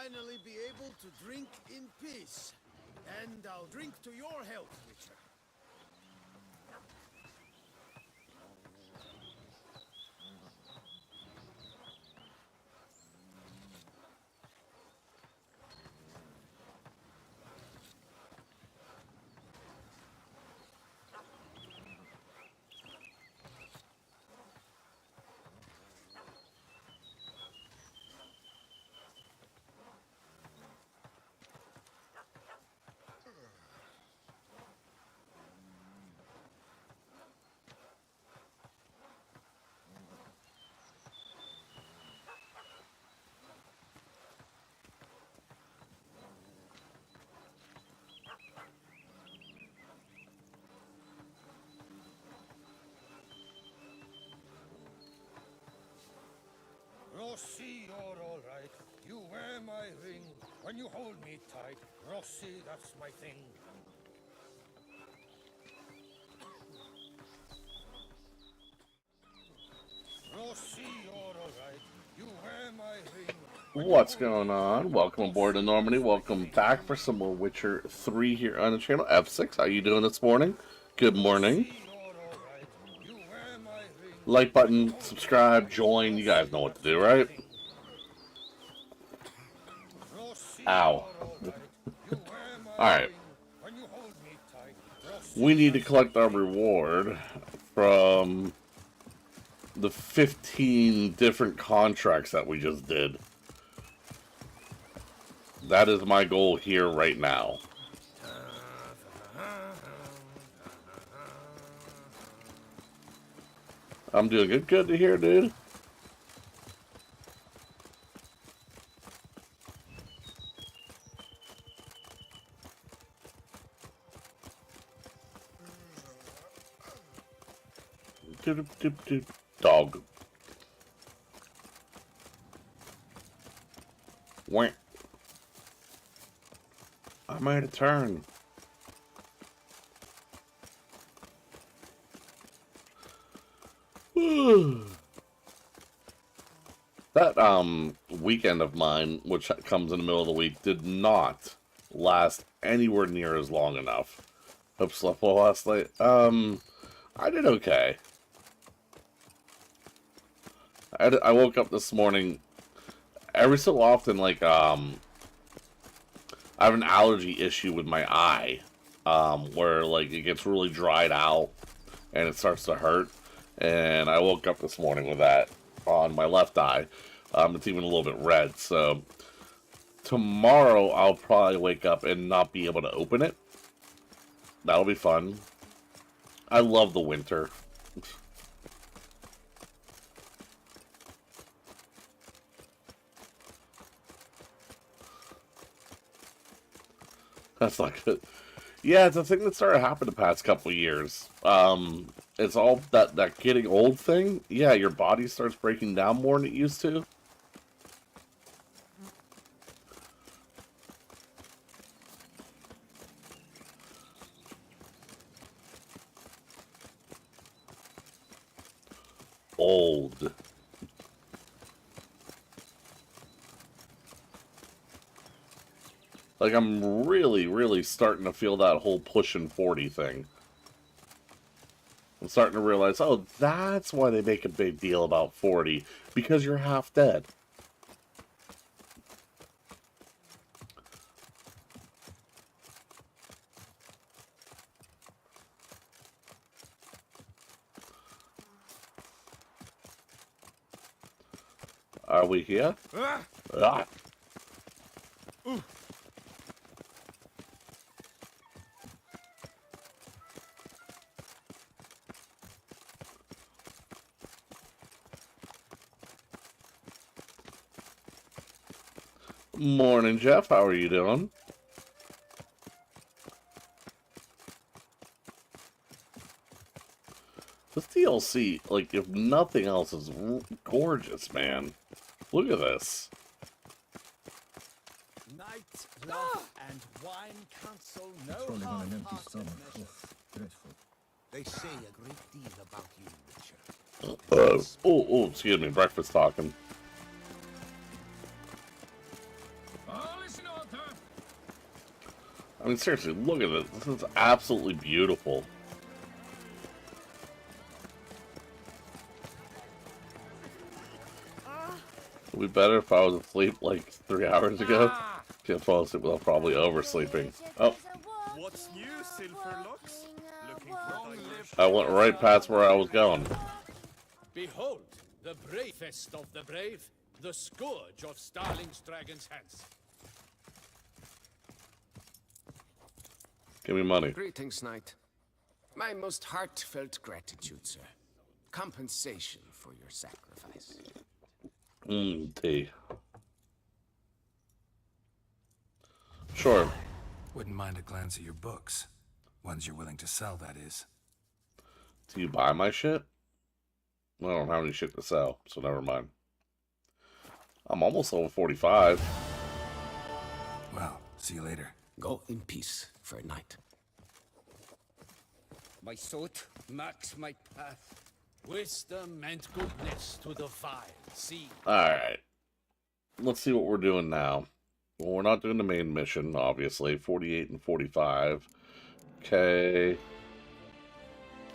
finally be able to drink in peace. And I'll drink to your health, Witcher. Rossi, you're all right. You wear my ring when you hold me tight. Rossi, that's my thing. Rossi, you're all right. You wear my ring. What's going on? Welcome aboard to Normandy. Welcome back for some more Witcher 3 here on the channel. F6, how you doing this morning? Good morning. Like button, subscribe, join. You guys know what to do, right? Ow. Alright. We need to collect our reward from the 15 different contracts that we just did. That is my goal here right now. I'm doing good to hear, dude. Dog. Wah. I made a turn. That weekend of mine, which comes in the middle of the week, did not last anywhere near as long enough. Hope slept well last night. I did okay. I woke up this morning. Every so often, like, I have an allergy issue with my eye, where, like, it gets really dried out and it starts to hurt. And I woke up this morning with that on my left eye. It's even a little bit red. So tomorrow I'll probably wake up and not be able to open it. That'll be fun. I love the winter. That's not good. Yeah, it's a thing that started happening the past couple of years. It's all that getting old thing. Yeah, your body starts breaking down more than it used to. Old. Like, I'm really starting to feel that whole pushing 40 thing. I'm starting to realize, oh, that's why they make a big deal about 40. Because you're half dead. Are we here? Ah. Morning, Jeff. How are you doing? This DLC, like, if nothing else, is gorgeous, man. Look at this. Night, love, and wine counsel no half-hearted measure. Dreadful. They say a great deal about you, Witcher. Oh, excuse me, breakfast talking. I mean, seriously, look at it. This is absolutely beautiful. It would be better if I was asleep like 3 hours ago. Can't fall asleep without probably oversleeping. Oh. What's new, Silverlocks? Looking for I went right past where I was going. Behold, the bravest of the brave, the scourge of Starling's dragon's hands. Give me money. Greetings, Knight. My most heartfelt gratitude, sir. Compensation for your sacrifice. Tea. Sure. Wouldn't mind a glance at your books. Ones you're willing to sell, that is. Do you buy my shit? I don't have any shit to sell, so never mind. I'm almost level 45. Well, see you later. Go in peace for a night. My sword marks my path. Wisdom and goodness to the vile sea. Alright. Let's see what we're doing now. Well, we're not doing the main mission, obviously. 48 and 45. Okay.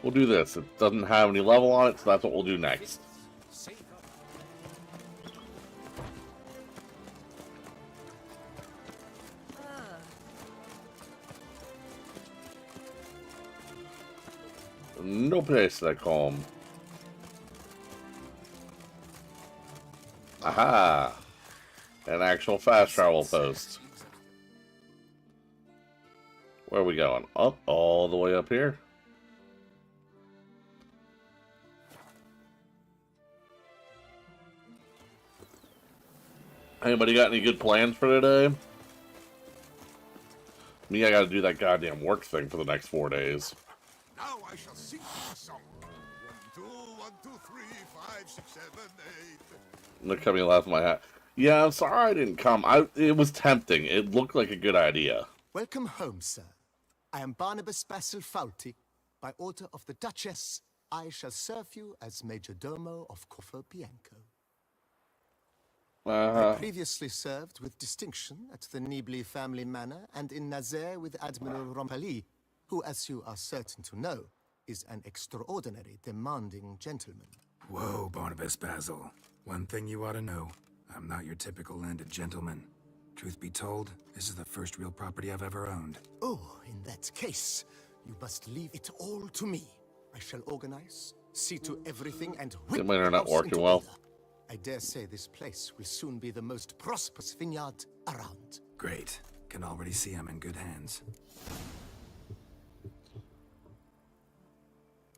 We'll do this. It doesn't have any level on it, so that's what we'll do next. No place like home. Aha! An actual fast travel post. Where are we going? Up, all the way up here. Anybody got any good plans for today? Me, I gotta do that goddamn work thing for the next 4 days. Now I shall sing you a song. 1, 2, 1, 2, 3, 5, 6, 7, 8. Look at me laugh in my hat. Yeah, I'm sorry I didn't come. It was tempting. It looked like a good idea. Welcome home, sir. I am Barnabas Basil Faulty. By order of the Duchess, I shall serve you as Major Domo of Corvo Bianco. I previously served with distinction at the Nibli family manor and in Nazaire with Admiral Rompali, who, as you are certain to know, is an extraordinary, demanding gentleman. Whoa, Barnabas Basil. One thing you ought to know. I'm not your typical landed gentleman. Truth be told, this is the first real property I've ever owned. Oh, in that case, you must leave it all to me. I shall organize, see to everything, and whip The internet house working into well. order. I dare say this place will soon be the most prosperous vineyard around. Great. Can already see I'm in good hands.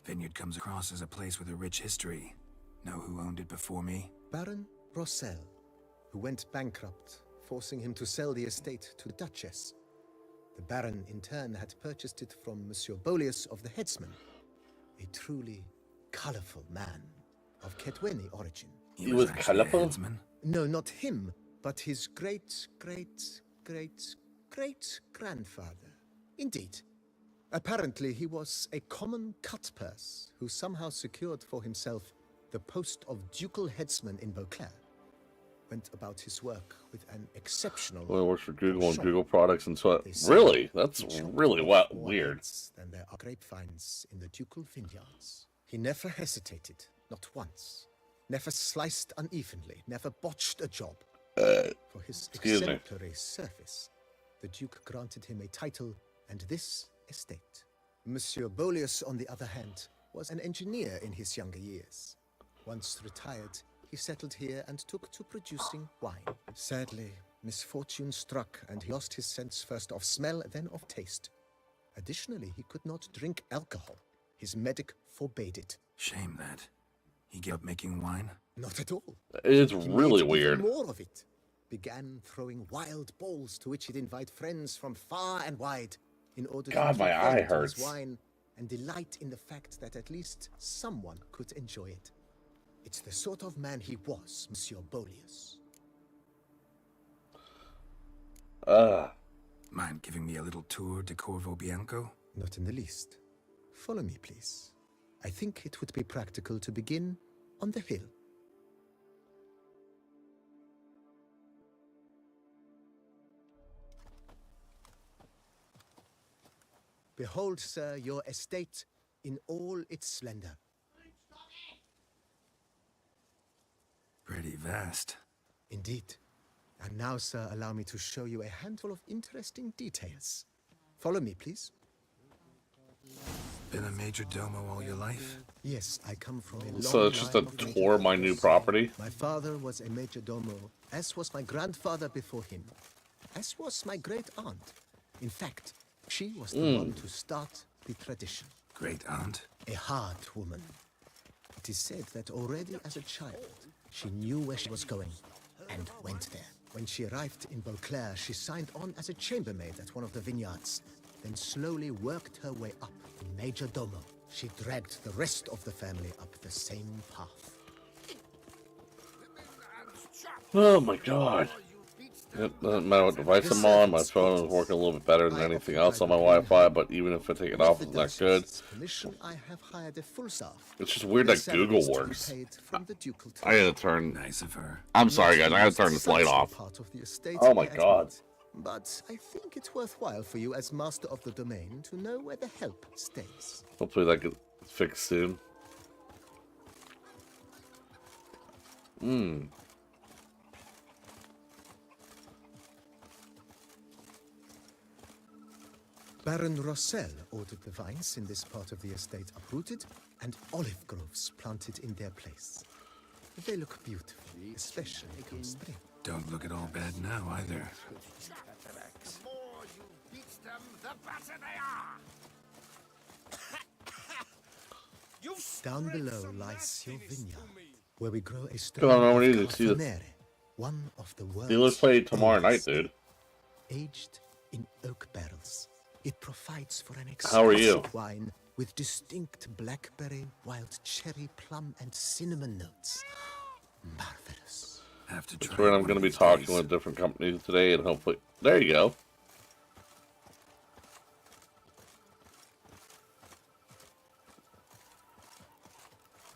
Vineyard comes across as a place with a rich history. Know who owned it before me? Baron Rossel, who went bankrupt, forcing him to sell the estate to the Duchess. The Baron, in turn, had purchased it from Monsieur Bolius of the Headsman, a truly colorful man of Ketweni origin. He was actually a colourful? headsman. No, not him, but his great-great-great-great-grandfather. Indeed. Apparently, he was a common cutpurse who somehow secured for himself the post of ducal headsman in Beauclair. Went about his work with an exceptional... Well, it works for Google and Google products and so... They say Really? That's he chopped really off more weird. heads than there are grapevines in the ducal vineyards. He never hesitated, not once. Never sliced unevenly, never botched a job. For his excuse me. exemplary service, the Duke granted him a title and this estate. Monsieur Bolius, on the other hand, was an engineer in his younger years. Once retired, he settled here and took to producing wine. Sadly, misfortune struck and he lost his sense first of smell, then of taste. Additionally, he could not drink alcohol. His medic forbade it. Shame that. He gave up making wine? Not at all. It's He really made weird. even more of it. Began throwing wild balls to which he'd invite friends from far and wide in order God, to my take eye them to hurts. his wine and delight in the fact that at least someone could enjoy it. It's the sort of man he was, Monsieur Bolius. Mind giving me a little tour de Corvo Bianco? Not in the least. Follow me, please. I think it would be practical to begin on the hill. Behold, sir, your estate in all its splendor. Pretty vast. Indeed. And now, sir, allow me to show you a handful of interesting details. Follow me, please. Been a major domo all your life? Yes, I come from a long So it's just a line of major tour of my new domos. property. My father was a major domo, as was my grandfather before him, as was my great aunt. In fact, she was the one to start the tradition. Great aunt? A hard woman. It is said that already as a child, she knew where she was going and went there. When she arrived in Beauclair, she signed on as a chambermaid at one of the vineyards, then slowly worked her way up in Major Domo. She dragged the rest of the family up the same path. Oh my god. It doesn't matter what device I'm on, my phone is working a little bit better than anything else on my Wi-Fi, but even if I take it off, it's not good. Permission, I have hired a full staff. It's just weird that Google works. I gotta turn... Nice of her. I'm sorry guys, I gotta turn this light off. Oh my god. But I think it's worthwhile for you as master of the domain to know where the help stays. Hopefully that gets fixed soon. Baron Rossel ordered the vines in this part of the estate uprooted and olive groves planted in their place. They look beautiful, especially come spring. Don't look at all bad now, either. The more you beat them, the better they are. Down below lies your vineyard, where we grow a Come strain on, man, we of need to see this. Carfonere, one of the world's See, let's play tomorrow night, oldest, dude. aged in oak barrels. It provides for an How are you? exquisite wine with distinct blackberry, wild cherry, plum, and cinnamon notes. Marvelous. Have to That's try where I'm one going to of be these talking days. with different companies today, and hopefully... There you go.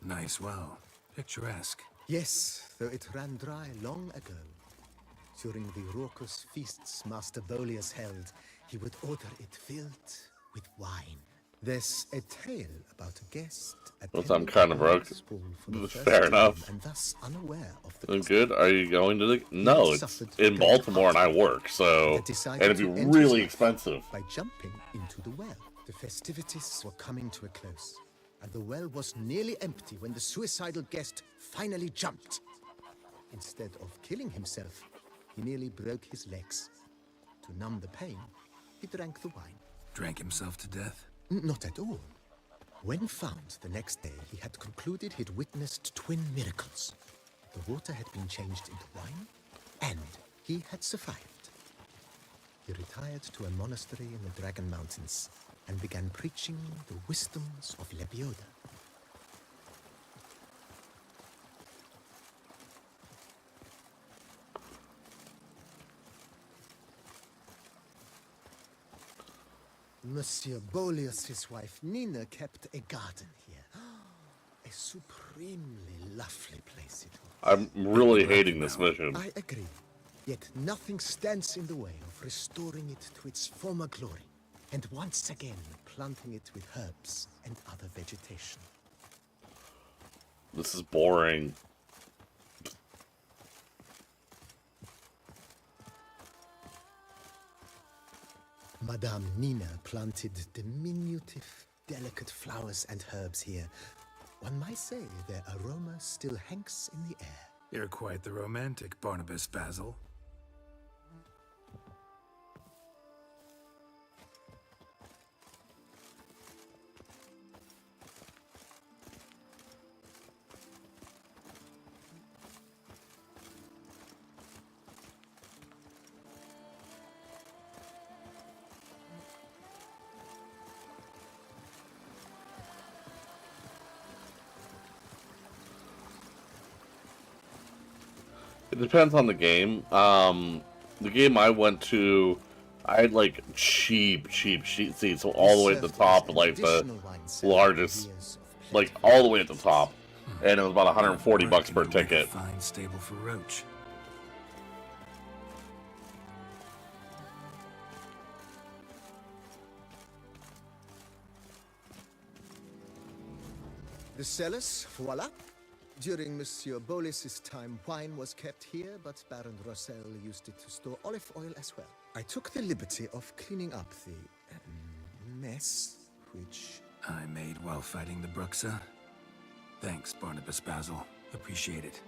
Nice well. Picturesque. Yes, though it ran dry long ago. During the raucous feasts Master Bolius held, he would order it filled with wine. There's a tale about a guest Well, I'm kind of broke. Fair Fair enough. and thus unaware of the Doing good? Are you going to the... No, it's in Baltimore and I work, so... And it'd be really expensive. by jumping into the well. The festivities were coming to a close, and the well was nearly empty when the suicidal guest finally jumped. Instead of killing himself, he nearly broke his legs. To numb the pain, he drank the wine. Drank himself to death? Not at all. When found the next day, he had concluded he'd witnessed twin miracles. The water had been changed into wine, and he had survived. He retired to a monastery in the Dragon Mountains and began preaching the wisdoms of Lebioda. Monsieur Bolius, his wife Nina, kept a garden here. A supremely lovely place it was. I'm really hating this mission. I agree. Yet nothing stands in the way of restoring it to its former glory, and once again planting it with herbs and other vegetation. This is boring. Madame Nina planted diminutive, delicate flowers and herbs here. One might say their aroma still hangs in the air. You're quite the romantic, Barnabas Basil. It depends on the game. The game I went to, I had like cheap sheet seats, so all the way at the top, like the largest, like all the way at the top, and it was about 140 bucks per ticket. Fine stable for Roach. The cellars, voila. During Monsieur Bolis's time, wine was kept here, but Baron Rossel used it to store olive oil as well. I took the liberty of cleaning up the mess, which... I made while fighting the Bruxa. Thanks, Barnabas Basil. Appreciate it.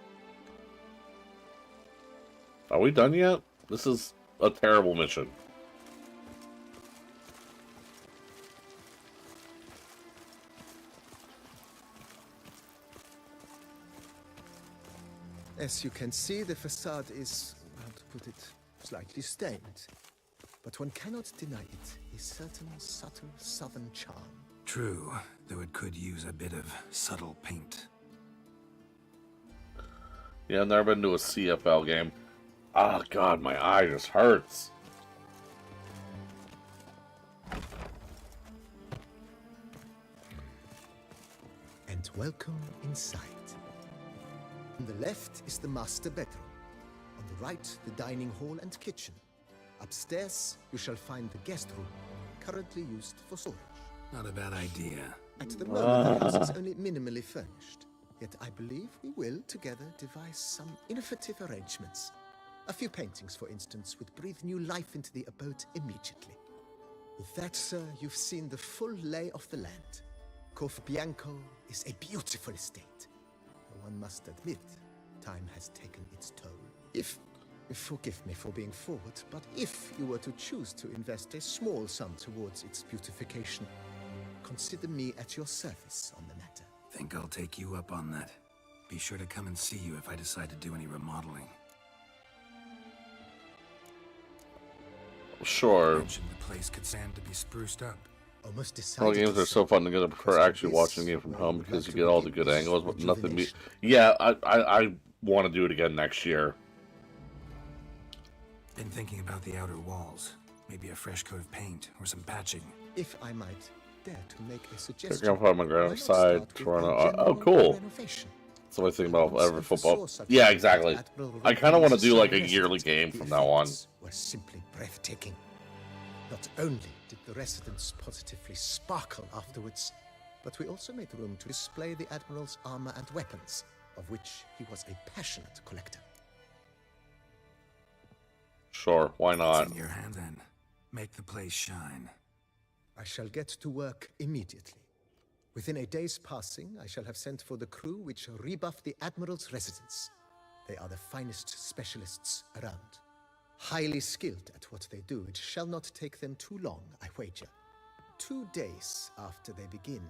Are we done yet? This is a terrible mission. As you can see, the facade is, how to put it, slightly stained. But one cannot deny it, a certain subtle southern charm. True, though it could use a bit of subtle paint. Yeah, I've never been to a CFL game. Oh god, my eye just hurts. And welcome inside. On the left is the master bedroom. On the right, the dining hall and kitchen. Upstairs, you shall find the guest room, currently used for storage. Not a bad idea. At the moment, the house is only minimally furnished. Yet I believe we will, together, devise some innovative arrangements. A few paintings, for instance, would breathe new life into the abode immediately. With that, sir, you've seen the full lay of the land. Corf Bianco is a beautiful estate. One must admit, time has taken its toll. Forgive me for being forward, but if you were to choose to invest a small sum towards its beautification, consider me at your service on the matter. Think I'll take you up on that. Be sure to come and see you if I decide to do any remodeling. Sure. Mentioned the place could stand to be spruced up. Almost All decided. games are so fun to get. I prefer actually watching the game from home because you get all the good angles, but nothing. Yeah, I want to do it again next year. Been thinking about the outer walls. Maybe a fresh coat of paint or some patching. If I might dare to make a Check suggestion. out my why grand not side, start with Toronto. a Oh, general cool. renovation? That's what I think about Once every I football. foresaw such Yeah, things exactly. at Admiral I kind of want to do like a Residence, yearly game the from now on. effects were simply breathtaking. Not only did the residence positively sparkle afterwards, but we also made room to display the Admiral's armor and weapons, of which he was a passionate collector. Sure, why not? It's in your hand then. Make the place shine. I shall get to work immediately. Within a day's passing, I shall have sent for the crew which rebuff the Admiral's residence. They are the finest specialists around. Highly skilled at what they do, it shall not take them too long, I wager. 2 days after they begin,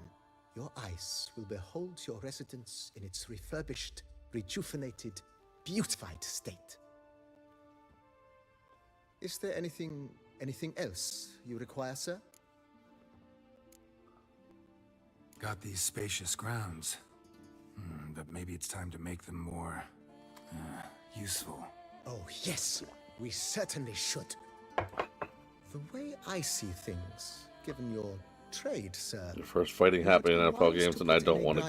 your eyes will behold your residence in its refurbished, rejuvenated, beautified state. Is there anything else you require, sir? Got these spacious grounds. But maybe it's time to make them more... useful. Oh, yes, we certainly should. The way I see things, given your trade, sir... The first fighting happening in NFL games, and I don't want to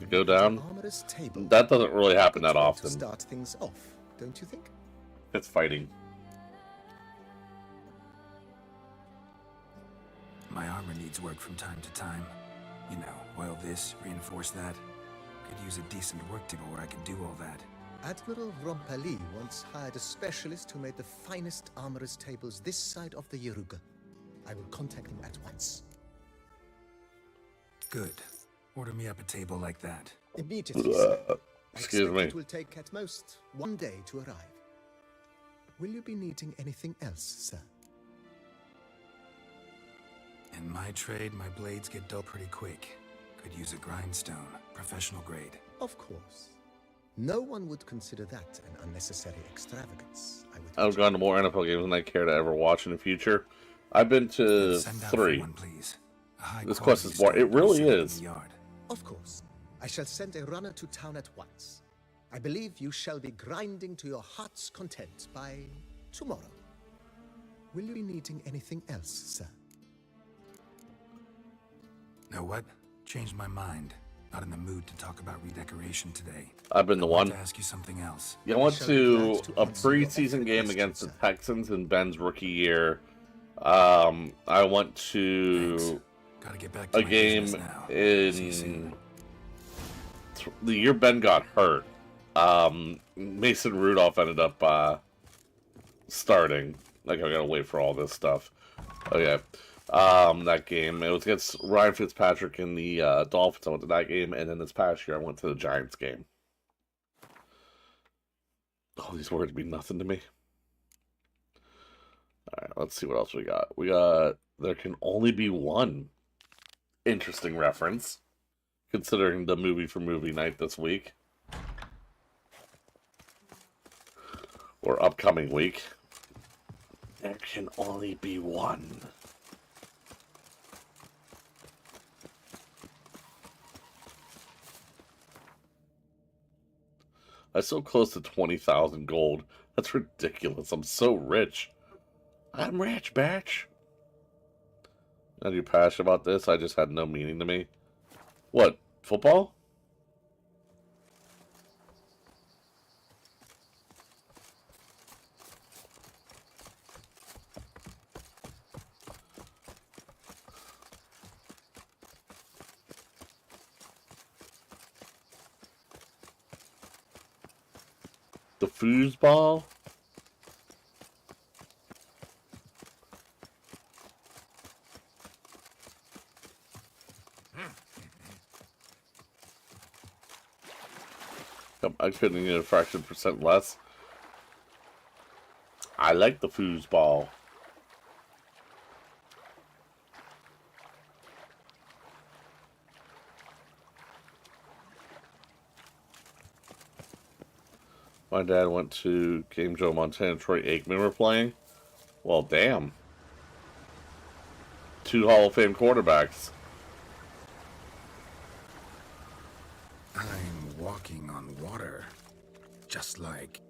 go an down. armorer's table. That doesn't really happen that Good way to often. start things off, don't you think? It's fighting. My armor needs work from time to time. You know, oil this, reinforce that. Could use a decent work table where I could do all that. Admiral Rompali once hired a specialist who made the finest armorer's tables this side of the Yaruga. I will contact him at once. Good. Order me up a table like that. Immediately, sir. I Excuse expect me. It will take at most 1 day to arrive. Will you be needing anything else, sir? In my trade, my blades get dull pretty quick. Could use a grindstone, professional grade. Of course. No one would consider that an unnecessary extravagance, I would I've wager. gone to more NFL games than I care to ever watch in the future. I've been to Send out 3. for one, please. A high This quest quality is boring. It steak really served in is. the yard. Of course. I shall send a runner to town at once. I believe you shall be grinding to your heart's content by tomorrow. Will you be needing anything else, sir? Know what? Changed my mind. Not in the mood to talk about redecoration today. I've been the I want one. to ask you something else. Yeah, I went shall be to glad to a answer your preseason every game question, against the sir. Texans in Ben's rookie year. I went to Thanks. Gotta get back to a my game business now. See you soon. the year Ben got hurt, Mason Rudolph ended up starting. Like, I gotta wait for all this stuff. Okay. That game. It was against Ryan Fitzpatrick in the Dolphins. I went to that game, and then this past year I went to the Giants game. All these words mean nothing to me. Alright, let's see what else we got. We got there can only be one. Interesting reference, considering the movie for movie night this week. Or upcoming week. There can only be one. I'm so close to 20,000 gold. That's ridiculous. I'm so rich. I'm rich, bitch. Are you passionate about this? I just had no meaning to me. What? Football? The foosball? I couldn't get a fraction % less. I like the foosball. My dad went to game Joe Montana, Troy Aikman were playing. Well, damn. 2 Hall of Fame quarterbacks. I'm walking on water. Just like...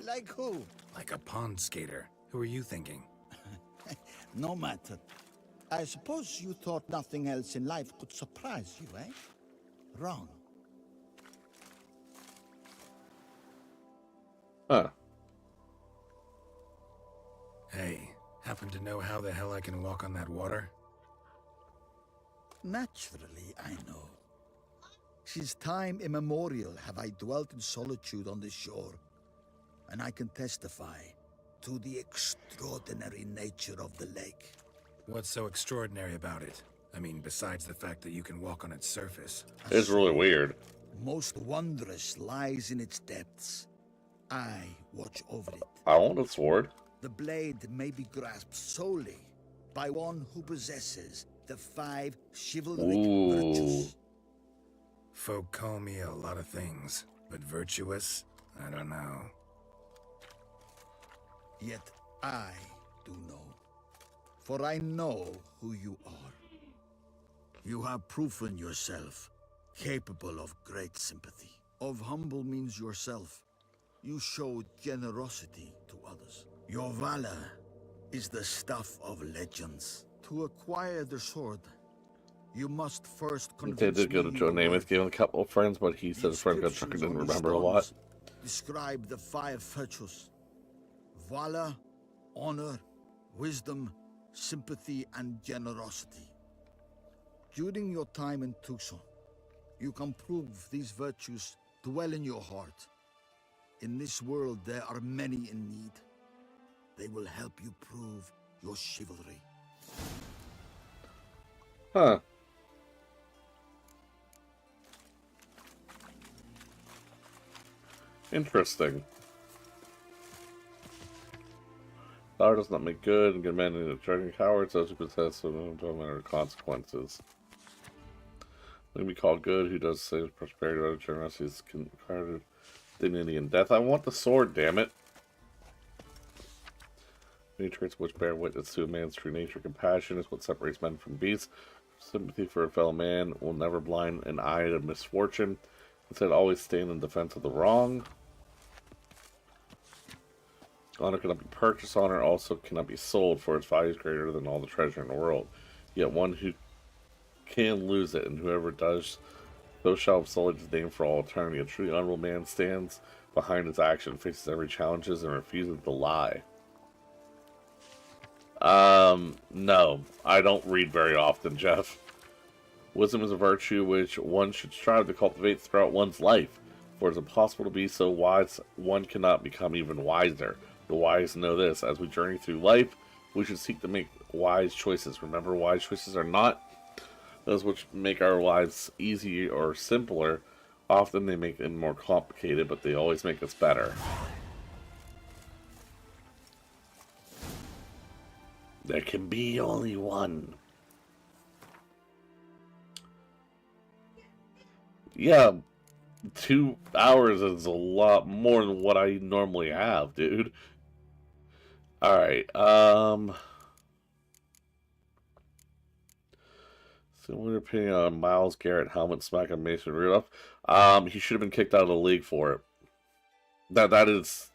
Like who? Like a pond skater. Who are you thinking? No matter. I suppose you thought nothing else in life could surprise you, eh? Wrong. Huh. Hey, happen to know how the hell I can walk on that water? Naturally, I know. Since time immemorial have I dwelt in solitude on this shore, and I can testify to the extraordinary nature of the lake. What's so extraordinary about it? I mean, besides the fact that you can walk on its surface. It's really weird. Most wondrous lies in its depths. I watch over it. I want a sword. The blade may be grasped solely by one who possesses the 5 chivalric virtues. Folk call me a lot of things, but virtuous? I don't know. Yet I do know. For I know who you are. You have proven yourself capable of great sympathy. Of humble means yourself. You showed generosity to others. Your valor is the stuff of legends. To acquire the sword, you must first convince They did go to Joe Namath, gave him a couple of friends, but he said his friend got drunk and didn't remember a lot. Describe the 5 virtues. Valor, honor, wisdom, sympathy, and generosity. During your time in Tucson, you can prove these virtues dwell in your heart. In this world, there are many in need. They will help you prove your chivalry. Huh. Interesting. Power does not make good, and good men into charging cowards, those who possess so no matter consequences. Let me be called good, who does save prosperity, rather generosity is regarded dignity and death. I want the sword, damn it. Many traits which bear witness to a man's true nature. Compassion is what separates men from beasts. Sympathy for a fellow man will never blind an eye to misfortune. Instead, always stand in defense of the wrong. Honor cannot be purchased. Honor also cannot be sold, for its value is greater than all the treasure in the world. Yet one who can lose it, and whoever does, those shall have sullied his name for all eternity. A truly honorable man stands behind his action, faces every challenge, and refuses to lie. No. I don't read very often, Jeff. Wisdom is a virtue which one should strive to cultivate throughout one's life, for it is impossible to be so wise one cannot become even wiser. The wise know this. As we journey through life, we should seek to make wise choices. Remember, wise choices are not those which make our lives easy or simpler. Often they make them more complicated, but they always make us better. There can be only one. Yeah, 2 hours is a lot more than what I normally have, dude. Alright, similar opinion on Miles Garrett helmet smack on Mason Rudolph. He should have been kicked out of the league for it. That is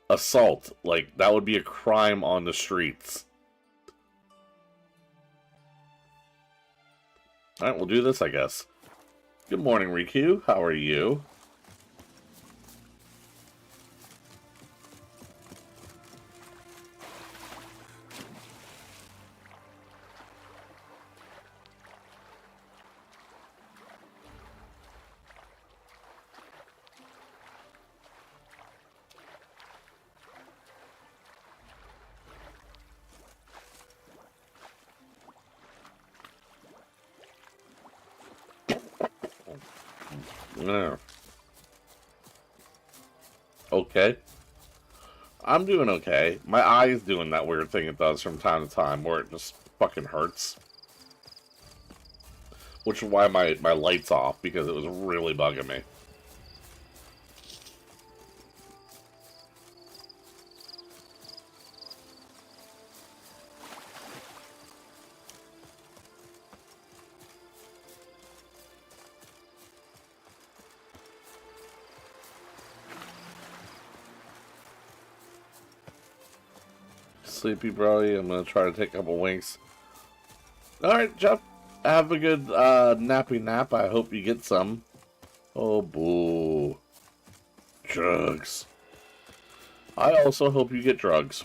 assault. Like, that would be a crime on the streets. Alright, we'll do this, I guess. Good morning, Riku. How are you? Yeah. Okay. I'm doing okay. My eye's doing that weird thing it does from time to time where it just fucking hurts. Which is why my light's off, because it was really bugging me. Sleepy, Brody. I'm gonna try to take a couple winks. Alright, Jeff. Have a good nappy nap. I hope you get some. Oh, boo. Drugs. I also hope you get drugs.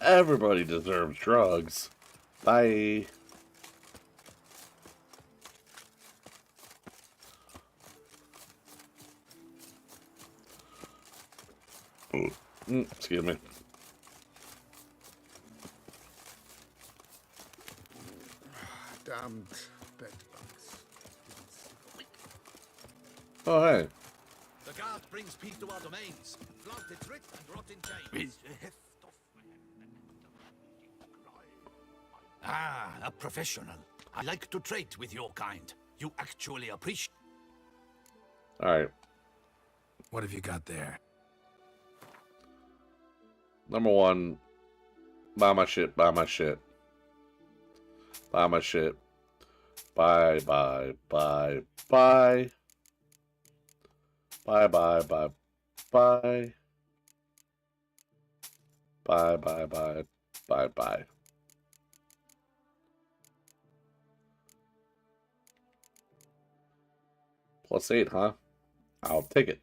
Everybody deserves drugs. Bye. Excuse me. Damned bedbugs. Oh, hey. The guard brings peace to our domains. Flaunt its writ and rot in chains. Ah, a professional. I like to trade with your kind. You actually appreciate. Alright. What have you got there? Number one, buy my shit, buy my shit. Buy my shit. Buy, buy, buy, buy. Buy, buy, buy, buy. Buy, buy, buy, buy, buy. +8, huh? I'll take it.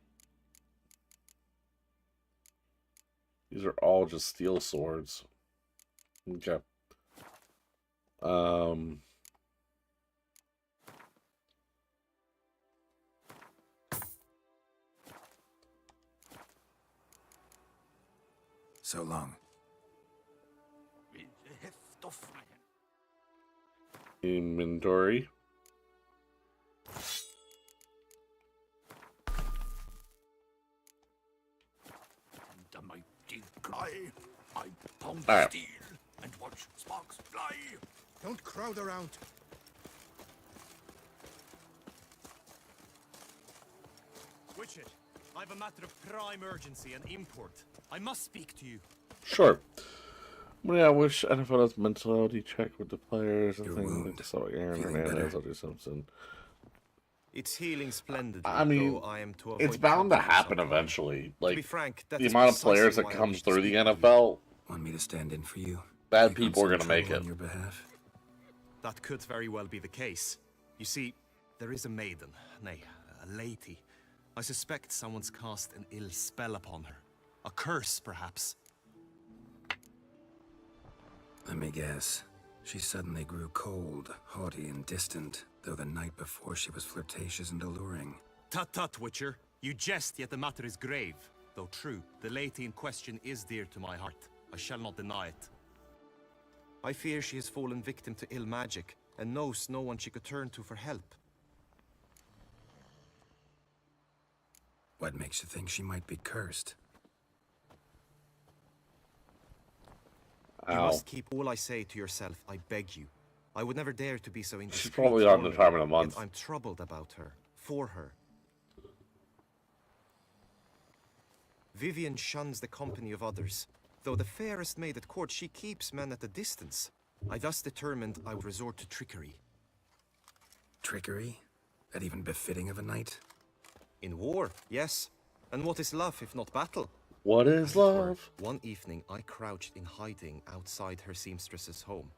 These are all just steel swords. Okay. So long. Inventory. I pound Alright. steel and watch sparks fly. Don't crowd around. Witcher, I have a matter of prime urgency and import. I must speak to you. Sure. Well, yeah, I wish NFL does mentality check with the players and Your things wound. like so Aaron Feeling Hernandez. better? I'll do something. It's healing splendidly. I mean, though I am to avoid it's bound to trouble for happen some time. eventually. To be Like, frank, that the is amount of precisely players that why I comes wish to through the speak with you. NFL, Want me to stand in for you? bad Take on people are some going to make trouble it. on your behalf? That could very well be the case. You see, there is a maiden, nay, a lady, I suspect someone's cast an ill spell upon her. A curse, perhaps. Let me guess. She suddenly grew cold, haughty, and distant, though the night before she was flirtatious and alluring. Tut tut, Witcher. You jest, yet the matter is grave. Though true, the lady in question is dear to my heart. I shall not deny it. I fear she has fallen victim to ill magic, and knows no one she could turn to for help. What makes you think she might be cursed? You must keep all I say to yourself, I beg you. I would never dare to be so indiscreet. She's probably on retirement a month. Yet I'm troubled about her, for her. Vivian shuns the company of others. Though the fairest maid at court, she keeps men at a distance. I thus determined I would resort to trickery. Trickery? That even befitting of a knight? In war, yes. And what is love if not battle? What is love? One evening, I crouched in hiding outside her seamstress's home.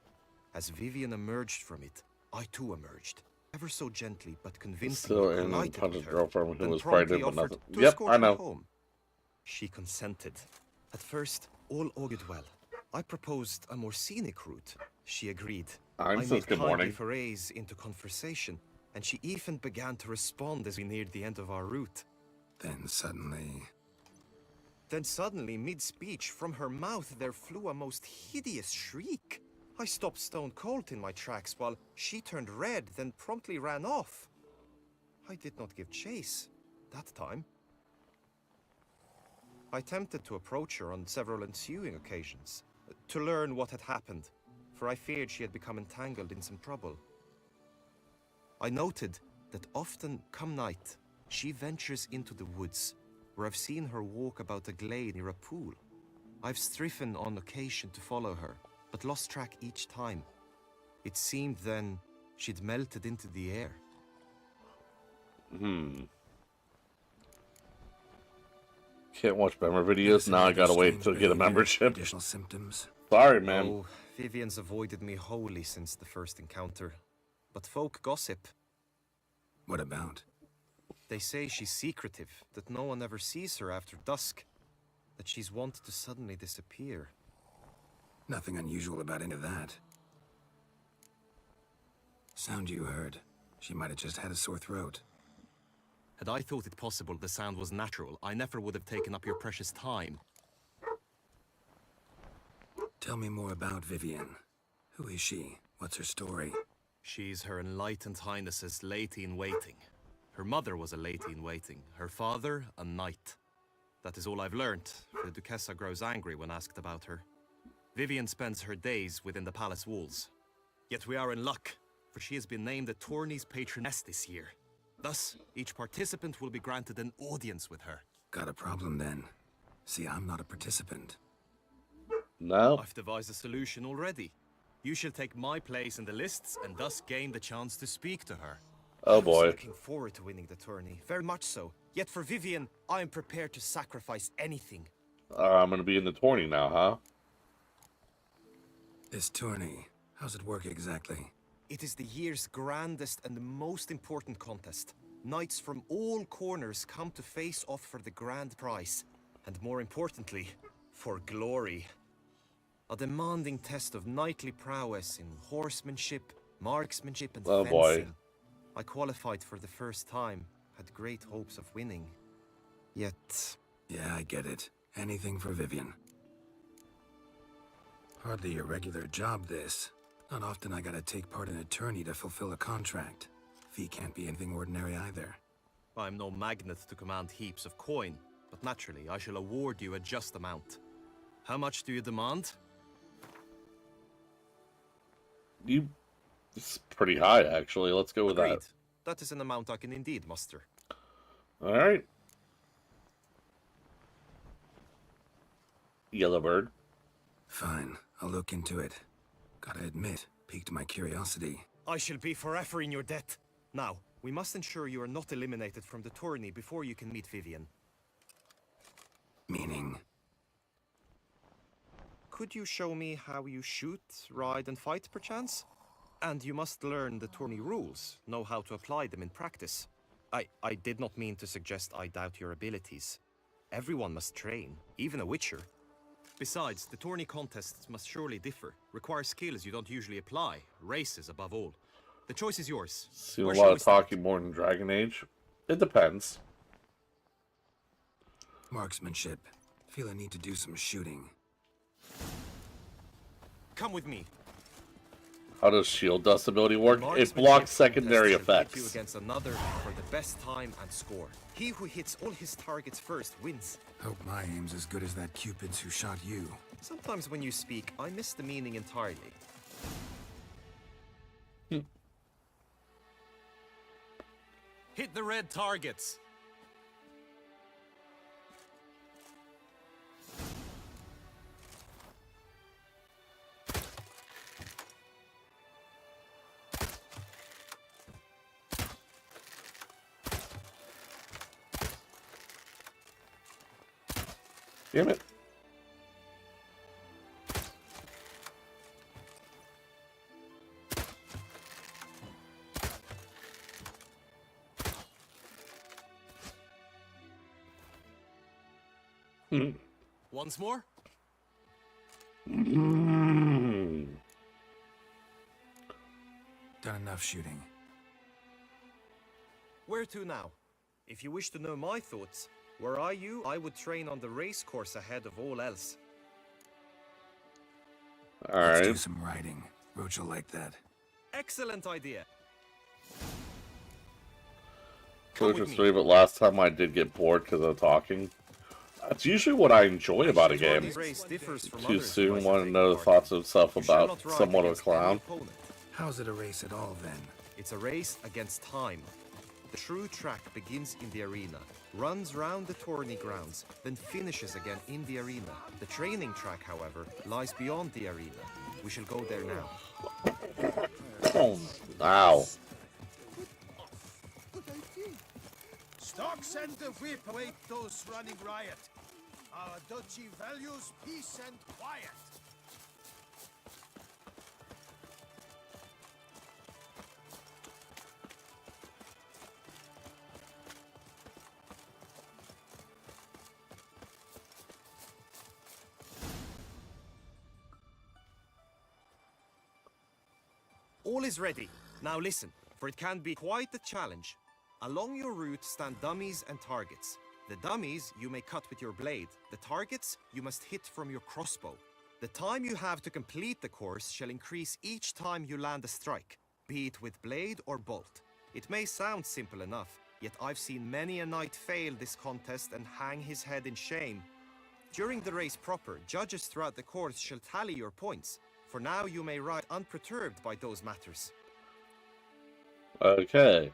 As Vivian emerged from it, I too emerged. Ever so gently, but convincingly Still in collided touch with with her, girlfriend who then was promptly pregnant but offered nothing. to Yep, escort I her know. home. She consented. At first, all augured well. I proposed a more scenic route. She agreed. I says made good kindly morning. forays into conversation, and she even began to respond as we neared the end of our route. Then suddenly, mid-speech, from her mouth there flew a most hideous shriek. I stopped stone cold in my tracks while she turned red, then promptly ran off. I did not give chase that time. I attempted to approach her on several ensuing occasions, to learn what had happened, for I feared she had become entangled in some trouble. I noted that often, come night, she ventures into the woods, where I've seen her walk about a glade near a pool. I've striven on occasion to follow her, but lost track each time. It seemed then she'd melted into the air. Can't watch member videos. Now I gotta wait to get a membership. Additional symptoms. Sorry, man. Oh, Vivian's avoided me wholly since the first encounter. But folk gossip. What about? They say she's secretive, that no one ever sees her after dusk, that she's wont to suddenly disappear. Nothing unusual about any of that. Sound you heard. She might have just had a sore throat. Had I thought it possible the sound was natural, I never would have taken up your precious time. Tell me more about Vivian. Who is she? What's her story? She's Her Enlightened Highness's lady-in-waiting. Her mother was a lady-in-waiting, her father a knight. That is all I've learnt, for the Duchessa grows angry when asked about her. Vivian spends her days within the palace walls. Yet we are in luck, for she has been named the tourney's patroness this year. Thus, each participant will be granted an audience with her. Got a problem then. See, I'm not a participant. No. I've devised a solution already. You shall take my place in the lists and thus gain the chance to speak to her. Oh I was boy. looking forward to winning the tourney, very much so. Yet for Vivian, I am prepared to sacrifice anything. I'm gonna be in the tourney now, huh? This tourney, how's it work exactly? It is the year's grandest and most important contest. Knights from all corners come to face off for the grand prize. And more importantly, for glory. A demanding test of knightly prowess in horsemanship, marksmanship, and Oh, fencing. boy. I qualified for the first time, had great hopes of winning. Yet... Yeah, I get it. Anything for Vivian. Hardly a regular job, this. Not often I gotta take part in a tourney to fulfill a contract. Fee can't be anything ordinary either. I'm no magnet to command heaps of coin, but naturally I shall award you a just amount. How much do you demand? It's pretty high, actually. Let's go with Agreed. That is an amount I can indeed muster. that. Alright. Yellowbird. Fine, I'll look into it. Gotta admit, piqued my curiosity. I shall be forever in your debt. Now, we must ensure you are not eliminated from the tourney before you can meet Vivian. Meaning? Could you show me how you shoot, ride, and fight, perchance? And you must learn the tourney rules, know how to apply them in practice. I did not mean to suggest I doubt your abilities. Everyone must train, even a witcher. Besides, the tourney contests must surely differ, require skills you don't usually apply, races above all. The choice is yours. Seen a Where lot shall of we start? talking more than Dragon Age. It depends. Marksmanship. Feel I need to do some shooting. Come with me. How does shield dust ability work? It Marksmanship blocks secondary contest shall pit you effects. against another for the best time and score. He who hits all his targets first wins. Hope my aim's as good as that Cupid's who shot you. Sometimes when you speak, I miss the meaning entirely. Hit the red targets. Damn it. Once more? Done enough shooting. Where to now? If you wish to know my thoughts, were I you, I would train on the race course ahead of all else. Let's do Alright. some riding. Roach will like that. Excellent idea. So Come with just me. three, but last time I did get bored because of talking. That's usually what I enjoy about a game. This race differs from Too others soon, who want I to know the take thoughts part of stuff in. You shall about not ride somewhat of a against any clown. opponent. How's it a race at all, then? It's a race against time. The true track begins in the arena, runs round the tourney grounds, then finishes again in the arena. The training track, however, lies beyond the arena. We shall go there now. Oh, wow. Stocks and the whip await those running riot. Our duchy values peace and quiet. All is ready. Now listen, for it can be quite a challenge. Along your route stand dummies and targets. The dummies you may cut with your blade. The targets you must hit from your crossbow. The time you have to complete the course shall increase each time you land a strike, be it with blade or bolt. It may sound simple enough, yet I've seen many a knight fail this contest and hang his head in shame. During the race proper, judges throughout the course shall tally your points. For now you may ride unperturbed by those matters. Okay.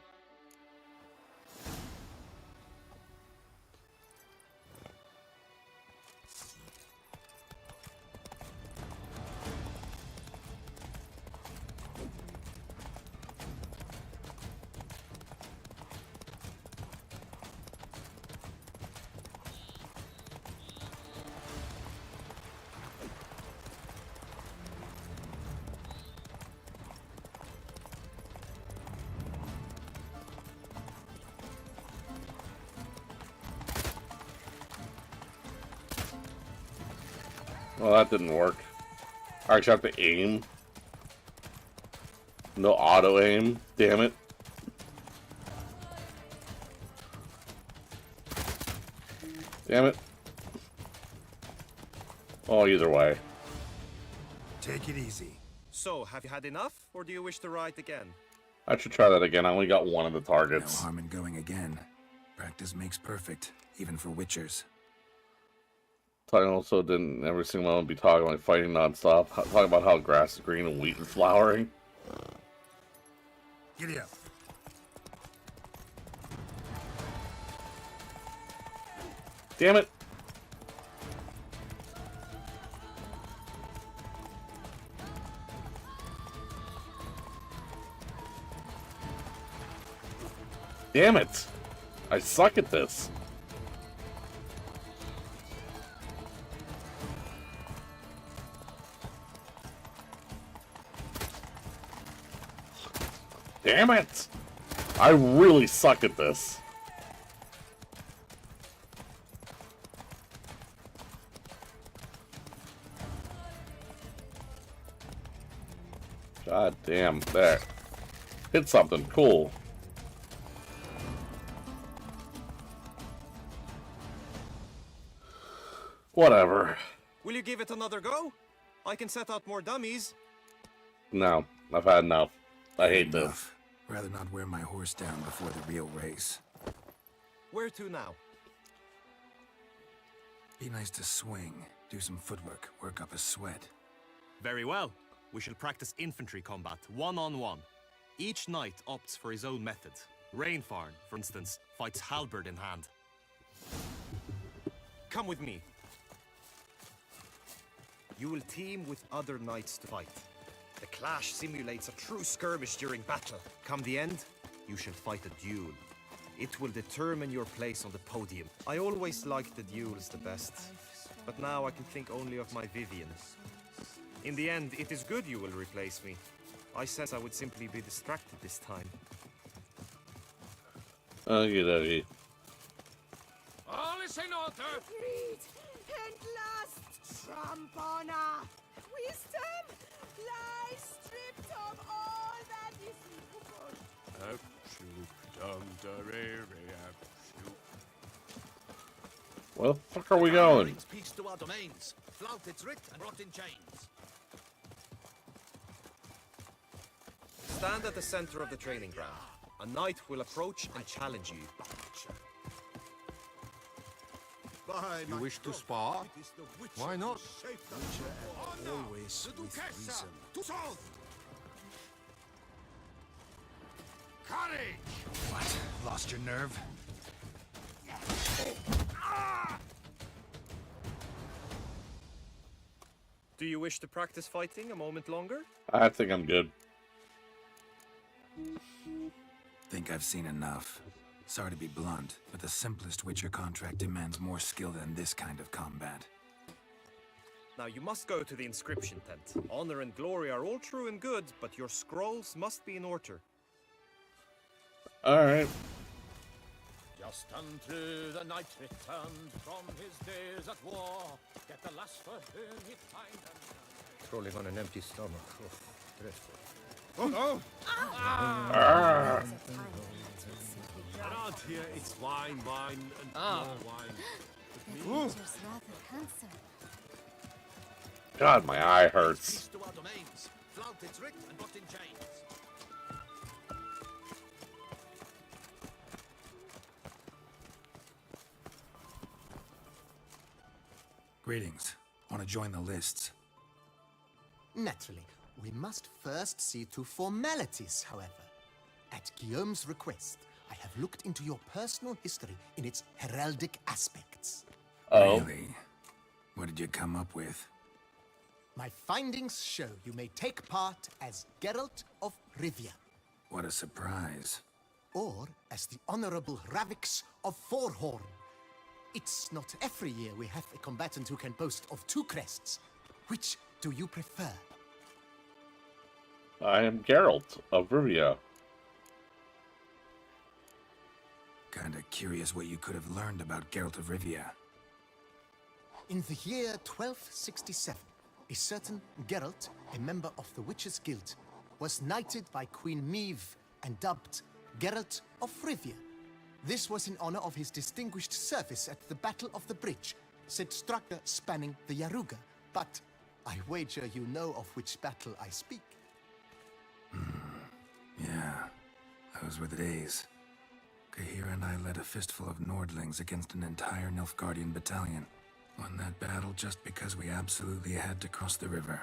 Well, that didn't work. I actually have to aim. No auto aim. Damn it. Damn it. Oh, either way. Take it easy. So, have you had enough, or do you wish to ride again? I should try that again. I only got one of the No targets. harm in going again. Practice makes perfect, even for witchers. I also didn't every single moment be talking like fighting nonstop. Talking about how grass is green and wheat is flowering. Giddy up. Damn it. Damn it. I suck at this. Damn it! I really suck at this. God damn, there. Hit something, cool. Whatever. Will you give it another go? I can set out more dummies. No, I've had enough. I hate this. Enough. Rather not wear my horse down before the real race. Where to now? Be nice to swing, do some footwork, work up a sweat. Very well. We shall practice infantry combat, one-on-one. Each knight opts for his own method. Rainfarn, for instance, fights halberd in hand. Come with me. You will team with other knights to fight. The clash simulates a true skirmish during battle. Come the end, you shall fight a duel. It will determine your place on the podium. I always liked the duels the best, but now I can think only of my Vivian. In the end, it is good you will replace me. I sense I would simply be distracted this time. Okie dokie. All is in order. Agreed. And last, Trampona. Wisdom lies stripped of all that is movable. Where the fuck are we going? Brings peace to our domains. Flout its writ and rot in chains. Stand at the center of the training ground. A knight will approach and challenge you. You wish to spar? Why not? Always with reason. Courage! What? Lost your nerve? Do you wish to practice fighting a moment longer? I think I'm good. Think I've seen enough. Sorry to be blunt, but the simplest Witcher contract demands more skill than this kind of combat. Now you must go to the inscription tent. Honor and glory are all true and good, but your scrolls must be in order. Alright. Just unto the knight returned from his days at war. Get the last for whom he find and Trolling on an empty stomach. Oh, dreadful. Oh no! Around here it's wine, and more wine. Nature's rather handsome. God, my eye hurts. Peace to our domains. Flout its writ and rot in chains. Greetings. Want to join the lists? Naturally, we must first see to formalities, however. At Guillaume's request, I have looked into your personal history in its heraldic aspects. Oh. Really? What did you come up with? My findings show you may take part as Geralt of Rivia, What a surprise. or as the Honorable Ravix of Forhorn. It's not every year we have a combatant who can boast of 2 crests. Which do you prefer? I am Geralt of Rivia. Kinda curious what you could have learned about Geralt of Rivia. In the year 1267, a certain Geralt, a member of the Witches' Guild, was knighted by Queen Meve and dubbed Geralt of Rivia. This was in honor of his distinguished service at the Battle of the Bridge, said structure spanning the Yaruga. But I wager you know of which battle I speak. Yeah, those were the days. Kahira and I led a fistful of Nordlings against an entire Nilfgaardian battalion. Won that battle just because we absolutely had to cross the river.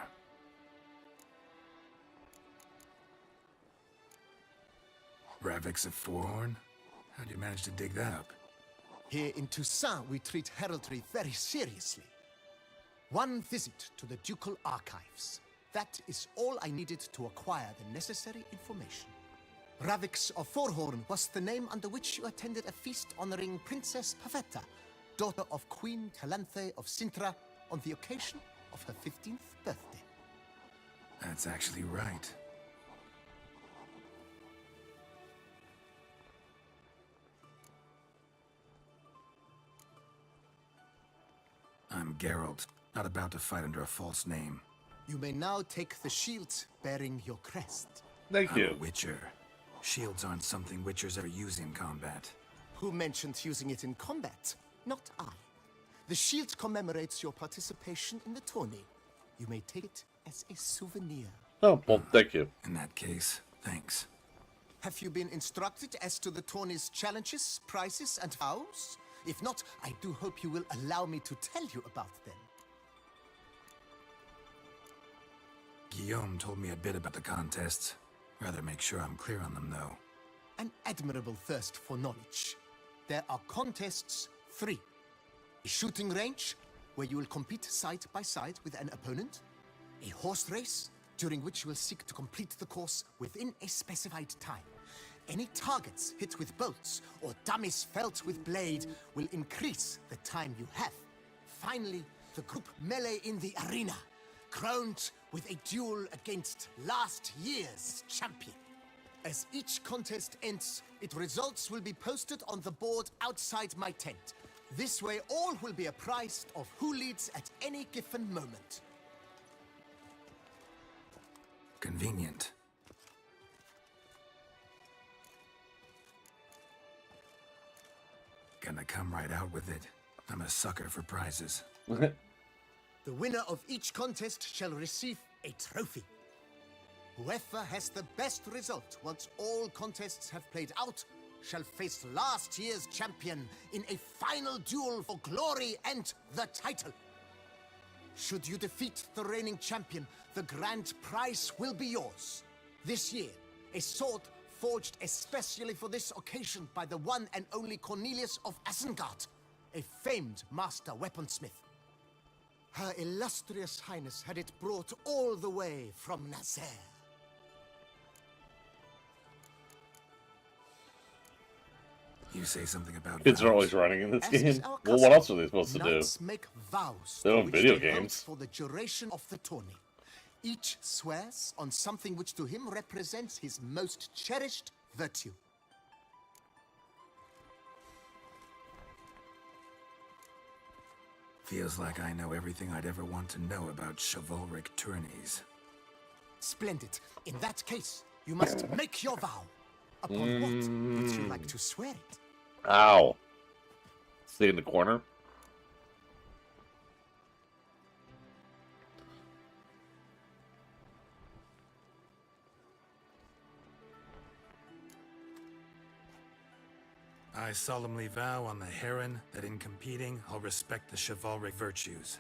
Ravix of Forhorn? How'd you manage to dig that up? Here in Toussaint, we treat heraldry very seriously. One visit to the Ducal Archives. That is all I needed to acquire the necessary information. Ravix of Forhorn was the name under which you attended a feast honoring Princess Pavetta, daughter of Queen Calanthe of Sintra, on the occasion of her 15th birthday. That's actually right. I'm Geralt, not about to fight under a false name. You may now take the shield bearing your crest. Thank I'm you. a Witcher. Shields aren't something Witchers ever use in combat. Who mentioned using it in combat? Not I. The shield commemorates your participation in the tourney. You may take it as a souvenir. Oh, well, thank you. In that case, thanks. Have you been instructed as to the tourney's challenges, prizes, and vows? If not, I do hope you will allow me to tell you about them. Guillaume told me a bit about the contests. Rather make sure I'm clear on them, though. An admirable thirst for knowledge. There are contests 3. A shooting range, where you will compete side by side with an opponent. A horse race, during which you will seek to complete the course within a specified time. Any targets hit with bolts or dummies felt with blade will increase the time you have. Finally, the group melee in the arena, crowned with a duel against last year's champion. As each contest ends, its results will be posted on the board outside my tent. This way, all will be apprised of who leads at any given moment. Convenient. Gonna come right out with it. I'm a sucker for prizes. The winner of each contest shall receive a trophy. Whoever has the best result once all contests have played out shall face last year's champion in a final duel for glory and the title. Should you defeat the reigning champion, the grand prize will be yours. This year, a sword forged especially for this occasion by the one and only Cornelius of Isengard, a famed master weaponsmith. Her illustrious highness had it brought all the way from Nazaire. You say something about Kids are vows. always running in this As is game. our Well, what custom, else are they supposed to do? knights make vows They to own which video they hold games. for the duration of the tourney. Each swears on something which to him represents his most cherished virtue. Feels like I know everything I'd ever want to know about chivalric tourneys. Splendid. In that case, you must make your vow. Upon what would you like to swear it? Ow. Stay in the corner. I solemnly vow on the heron that in competing, I'll respect the chivalric virtues.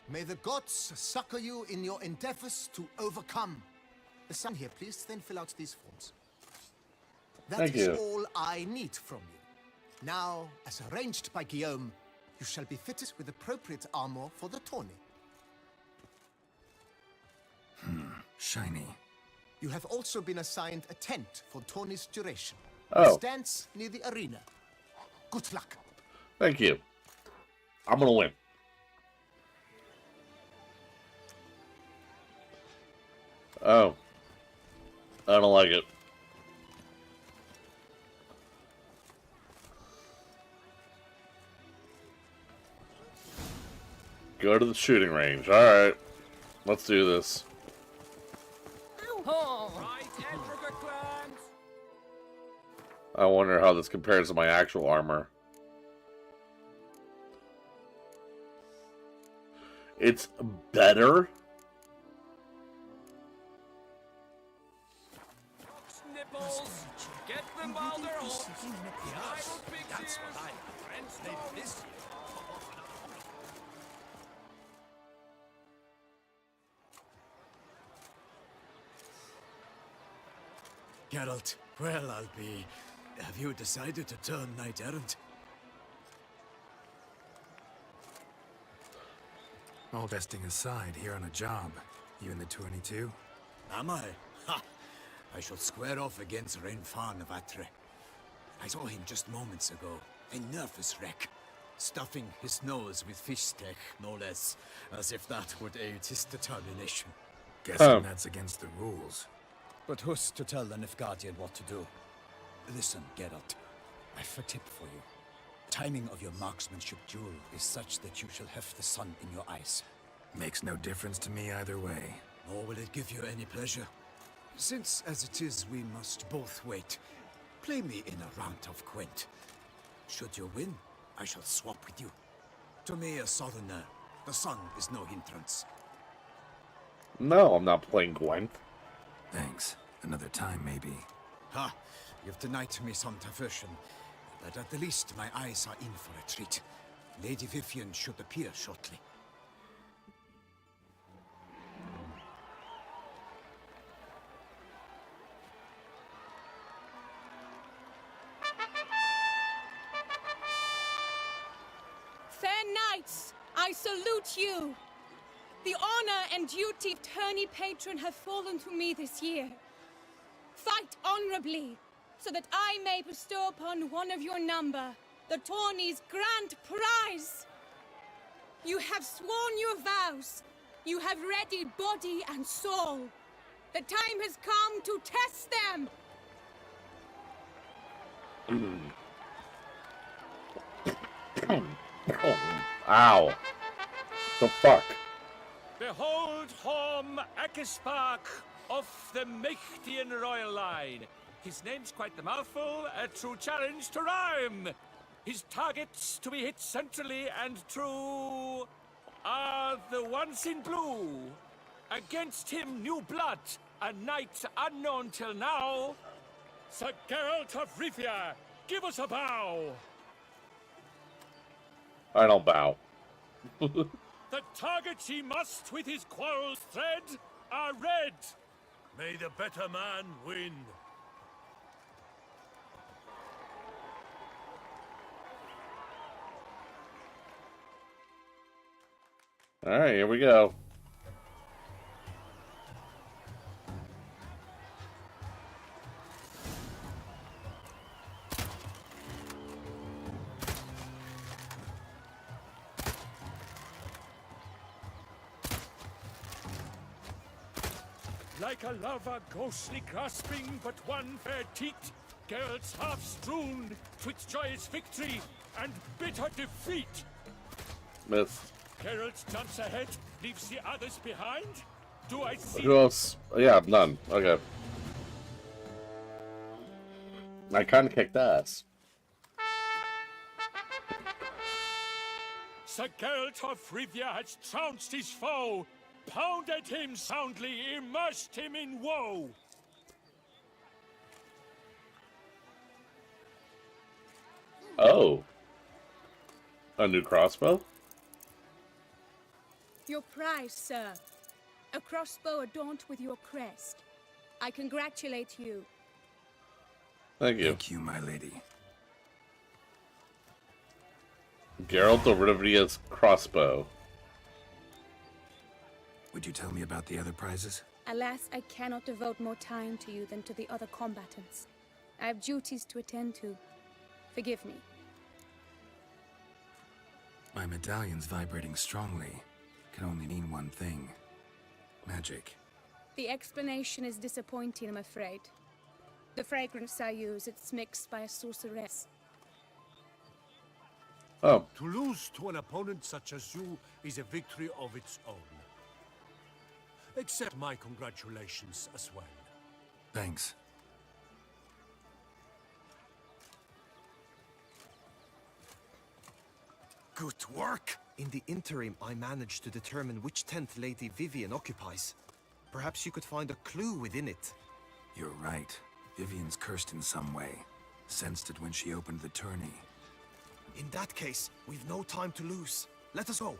May the gods succor you in your endeavors to overcome. Sign here, please, then fill out these forms. That is all I need from you. Now, as arranged by Guillaume, you shall be fitted with appropriate armor for the tourney. Shiny. You have also been assigned a tent for tourney's duration. Oh. It stands near the arena. Good luck. Thank you. I'm gonna win. Oh. I don't like it. Go to the shooting range. Alright. Let's do this. I wonder how this compares to my actual armor. It's better. Snipples, get them while they're hot. That's what I friends this. Geralt, well, I'll be... Have you decided to turn knight-errant? All besting aside, here on a job. You in the 22? Am I? Ha! I shall square off against Renfan of Atre. I saw him just moments ago. A nervous wreck. Stuffing his nose with fish steak, no less. As if that would aid his determination. Guessing that's against the rules. But who's to tell the Nilfgaardian what to do? Listen, Geralt. I've a tip for you. Timing of your marksmanship duel is such that you shall have the sun in your eyes. Makes no difference to me either way. Nor will it give you any pleasure. Since, as it is, we must both wait, play me in a round of Gwent. Should you win, I shall swap with you. To me, a southerner, the sun is no hindrance. No, I'm not playing Gwent. Thanks. Another time, maybe. Ha! You've denied me some diversion, but at the least my eyes are in for a treat. Lady Vivian should appear shortly. Fair knights, I salute you. The honor and duty of tourney patron have fallen to me this year. Fight honorably, so that I may bestow upon one of your number the tourney's grand prize. You have sworn your vows. You have readied body and soul. The time has come to test them. Ow. The fuck? Behold Horm Akispark of the Mechtian royal line. His name's quite the mouthful, a true challenge to rhyme. His targets to be hit centrally and true are the ones in blue. Against him, new blood, a knight unknown till now. Sir Geralt of Rivia, give us a bow. I don't bow. The targets he must with his quarrels thread are red. May the better man win. Alright, here we go. Like a lover ghostly grasping but one fair teat, Geralt's half strewn twixt joyous victory and bitter defeat. Miss. Geralt jumps ahead, leaves the others behind. Do I see? Who else? Yeah, none. Okay. I kinda kicked ass. Sir Geralt of Rivia has trounced his foe, pounded him soundly, immersed him in woe. Oh. A new crossbow? Your prize, sir. A crossbow adorned with your crest. I congratulate you. Thank you. Thank you, my lady. Geralt of Rivia's crossbow. Would you tell me about the other prizes? Alas, I cannot devote more time to you than to the other combatants. I have duties to attend to. Forgive me. My medallion's vibrating strongly. Can only mean one thing. Magic. The explanation is disappointing, I'm afraid. The fragrance I use, it's mixed by a sorceress. Oh. To lose to an opponent such as you is a victory of its own. Accept my congratulations as well. Thanks. Good work! In the interim, I managed to determine which tent Lady Vivian occupies. Perhaps you could find a clue within it. You're right. Vivian's cursed in some way. Sensed it when she opened the tourney. In that case, we've no time to lose. Let us go.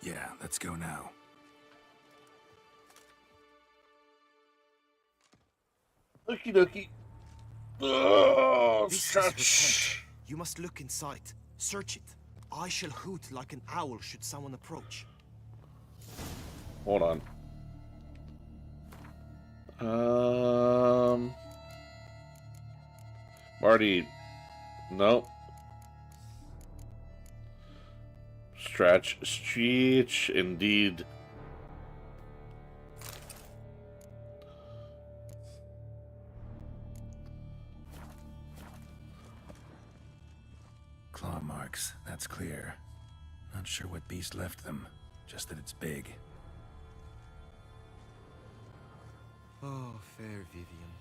Yeah, let's go now. Okie dokie. Oh, This is her stretch. tent. You must look inside. Search it. I shall hoot like an owl should someone approach. Hold on. Marty. Nope. Stretch, indeed. marks, that's clear. Not sure what beast left them, just that it's big. Oh, fair Vivian.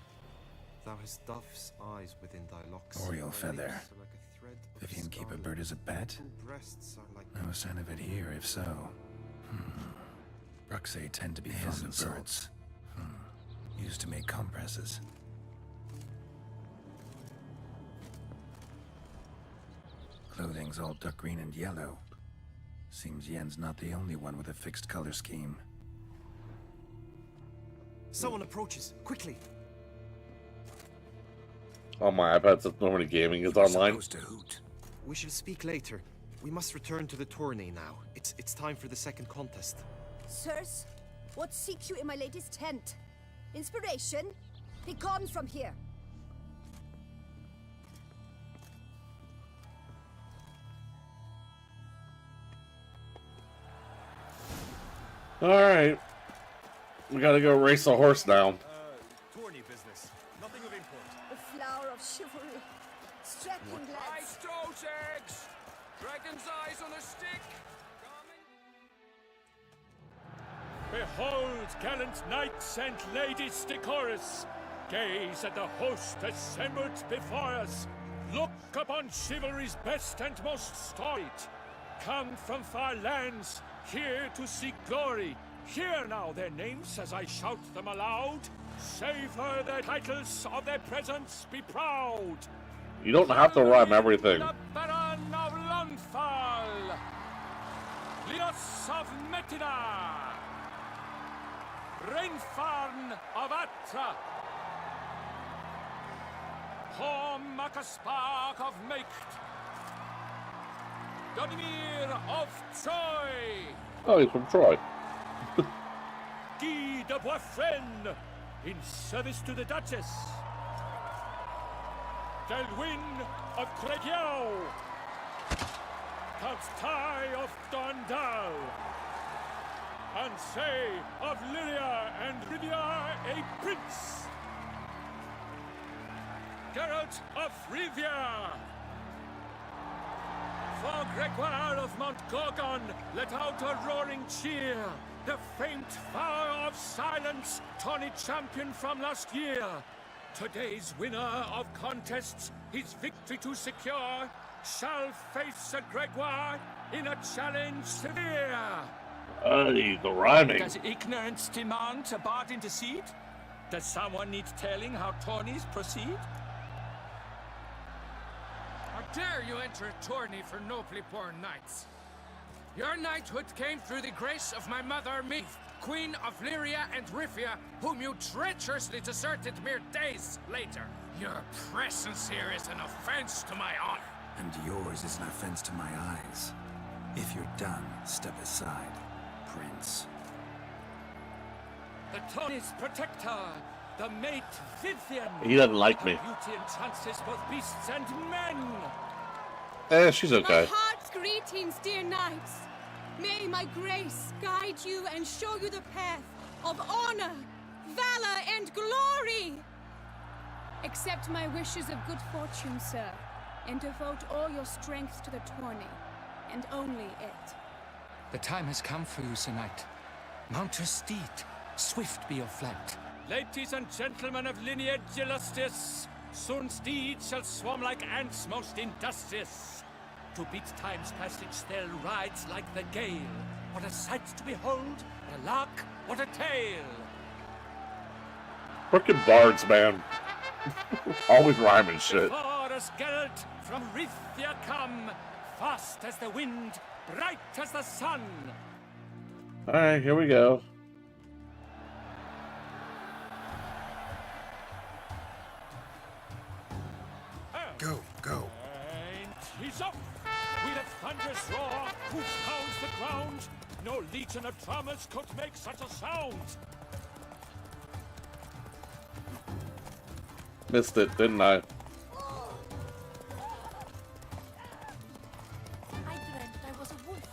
Thou hast dove's eyes within thy locks. Oriole Thy feather. lips are like a thread of Vivian keep a scarlet. bird as a pet? Two breasts are like No sign of it here, if so. Bruxae tend to be fond of birds. Used to make compresses. Clothing's all duck green and yellow. Seems Yen's not the only one with a fixed color scheme. Someone approaches. Quickly! Oh, my iPad says nobody gaming is online. To hoot. We shall speak later. We must return to the tourney now. It's time for the second contest. Sirs, what seeks you in my lady's tent? Inspiration? Be gone from here. Alright. We gotta go race a horse now. Tourney business. Nothing of import. The flower of chivalry. Strapping lads. Ice toes eggs! Dragon's eyes on a stick! Behold, gallant knights and ladies decorous! Gaze at the host assembled before us! Look upon chivalry's best and most storied! Come from far lands, here to seek glory! Hear now their names as I shout them aloud! Savor their titles, of their presence be proud! You don't have to rhyme everything. The Baron of Longfall! Leos of Metina! Rainfarn of Atra! Hom Akaspark of Meicht! Donimir of Troy! Oh, he's from Troy. Guy de Boisfren, in service to the Duchess. Delwyn of Crediau. Count Tai of Dondal. Ansay of Lyria and Rivia a prince. Geralt of Rivia. For Gregoire of Montgorgon, let out a roaring cheer. The faint vow of silence, tourney champion from last year. Today's winner of contests, his victory to secure, shall face a Gregoire in a challenge severe. The rhyming. Does ignorance demand a bard intercede? Does someone need telling how tourneys proceed? How dare you enter a tourney for nobly born knights? Your knighthood came through the grace of my mother Meath, Queen of Lyria and Rivia, whom you treacherously deserted mere days later. Your presence here is an offense to my honor. And yours is an offense to my eyes. If you're done, step aside, Prince. The tourney's protector, the mate Vivian. He doesn't like me. Beauty entrances both beasts and men. She's okay. My heart's greetings, dear knights. May my grace guide you and show you the path of honor, valor, and glory. Accept my wishes of good fortune, sir, and devote all your strength to the tourney, and only it. The time has come for you, Sir Knight. Mount your steed. Swift be your flight. Ladies and gentlemen of lineage illustrious, soon steeds shall swarm like ants most industrious. To beat time's passage, they'll ride like the gale. What a sight to behold! What a lark! What a tale! Frickin' bards, man. Always rhyming shit. Before us, Geralt, from Rithia come, fast as the wind, bright as the sun. Alright, here we go. Go, go. And he's up! With a thunderous roar, whose pounds the ground, no legion of drummers could make such a sound. Missed it, didn't I? I dreamt I was a wolf.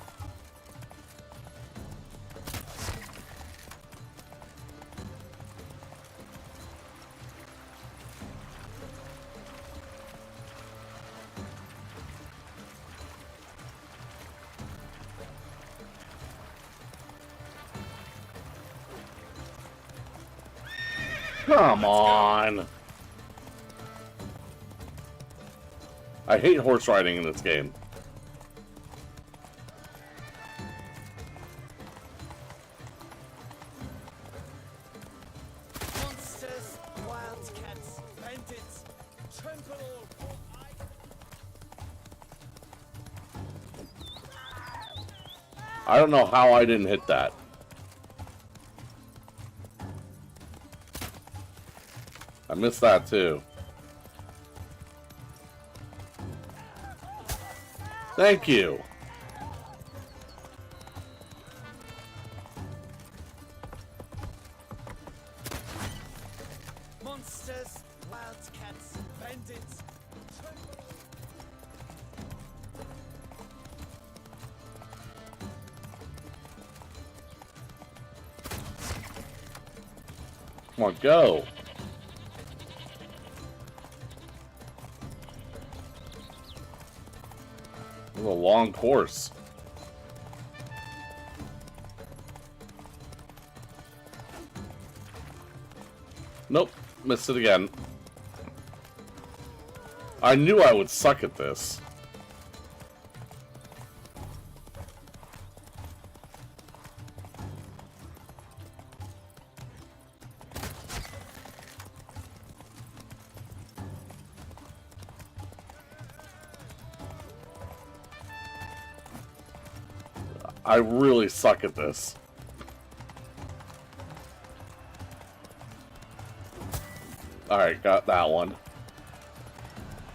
Come on. I hate horse riding in this game. Monsters, wildcats, bandits, trample all for I don't know how I didn't hit that. I missed that too. Thank you. monsters, wildcats, bandits, trample. Come on, go. This is a long course. Nope, missed it again. I knew I would suck at this. I really suck at this. Alright, got that one.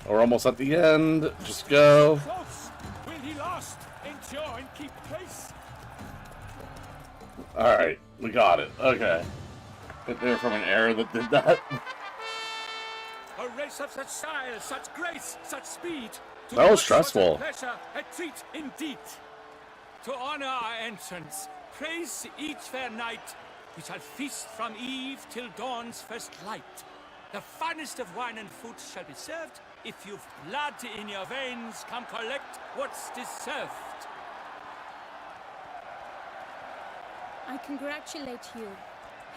We're almost at the end. Just go. Close. Will he last? Endure and keep pace. Alright, we got it. Okay. Hit there from an error that did that. A race of such style, such grace, such speed. That was stressful. Pleasure, a treat indeed. To honor our entrance, praise each fair night. We shall feast from eve till dawn's first light. The finest of wine and food shall be served. If you've blood in your veins, come collect what's deserved. I congratulate you.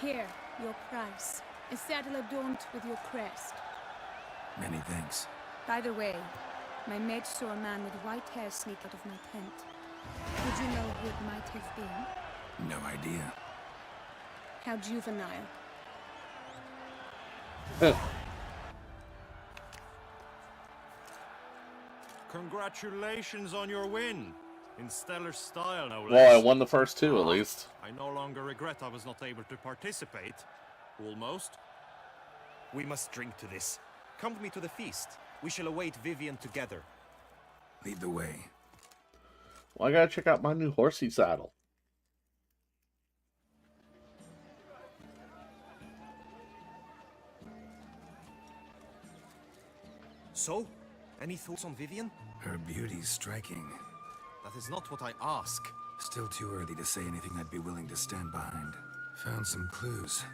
Here, your prize. A saddle adorned with your crest. Many thanks. By the way, my mate saw a man with white hair sneak out of my tent. Would you know who it might have been? No idea. How juvenile. Congratulations on your win. In stellar style, no less. Well, I won the first two, at least. I no longer regret I was not able to participate. Almost. We must drink to this. Come with me to the feast. We shall await Vivian together. Lead the way. Well, I gotta check out my new horsey saddle. So, any thoughts on Vivian? Her beauty's striking. That is not what I ask. Still too early to say anything I'd be willing to stand behind. Found some clues.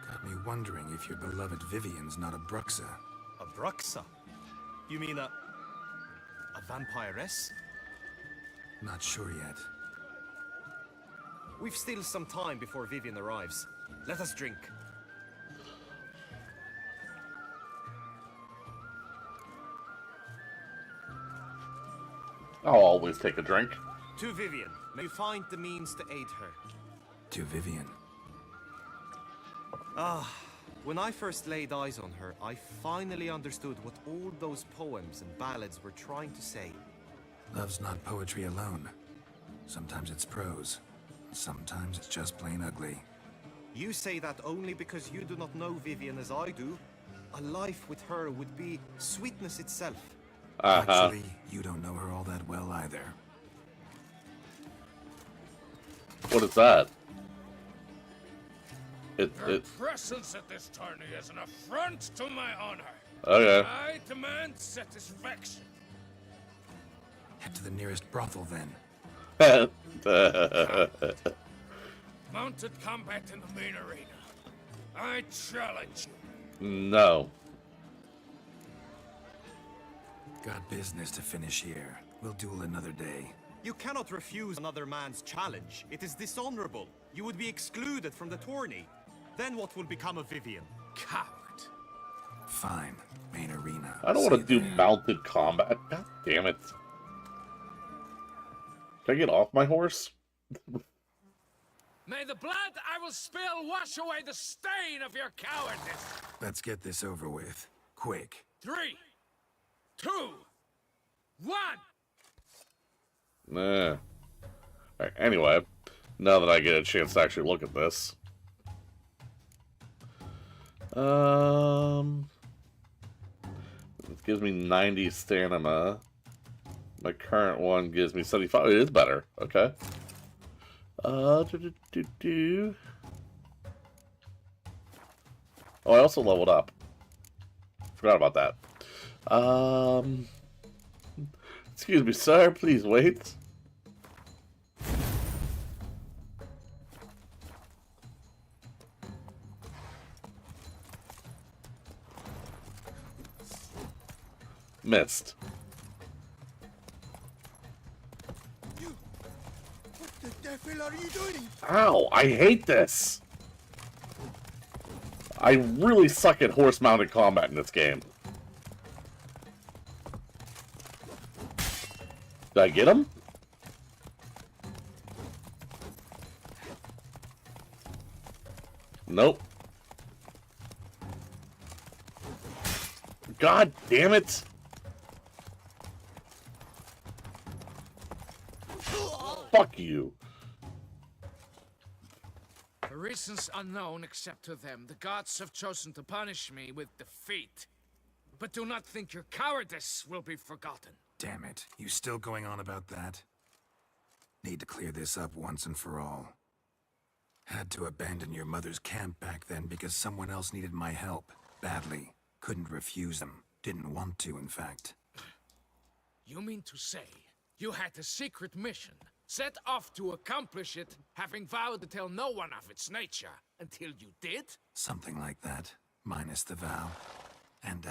Got me wondering if your beloved Vivian's not a Bruxa. A Bruxa? You mean a vampiress? Not sure yet. We've still some time before Vivian arrives. Let us drink. I'll always take a drink. To Vivian. May you find the means to aid her. To Vivian. When I first laid eyes on her, I finally understood what all those poems and ballads were trying to say. Love's not poetry alone. Sometimes it's prose. Sometimes it's just plain ugly. You say that only because you do not know Vivian as I do. A life with her would be sweetness itself. Actually, you don't know her all that well either. What is that? Your presence at this tourney is an affront to my honor. Okay. I demand satisfaction. Head to the nearest brothel, then. Mounted combat in the main arena. I challenge you. No. Got business to finish here. We'll duel another day. You cannot refuse another man's challenge. It is dishonorable. You would be excluded from the tourney. Then what will become of Vivian? Coward. Fine. Main arena. I don't want to do mounted combat. God damn it. Can I get off my horse? May the blood I will spill wash away the stain of your cowardice. Let's get this over with. Quick. 3, 2, 1. Nah. Alright, anyway, now that I get a chance to actually look at this. It gives me 90 stamina. My current one gives me 75. It is better. Okay. Oh, I also leveled up. Forgot about that. Excuse me, sir. Please wait. Missed. What the devil are you doing? Ow, I hate this. I really suck at horse-mounted combat in this game. Did I get him? Nope. God damn it. Fuck you. For reasons unknown except to them, the gods have chosen to punish me with defeat. But do not think your cowardice will be forgotten. Damn it. You still going on about that? Need to clear this up once and for all. Had to abandon your mother's camp back then because someone else needed my help. Badly. Couldn't refuse them. Didn't want to, in fact. You mean to say you had a secret mission, set off to accomplish it, having vowed to tell no one of its nature, until you did? Something like that. Minus the vow. And,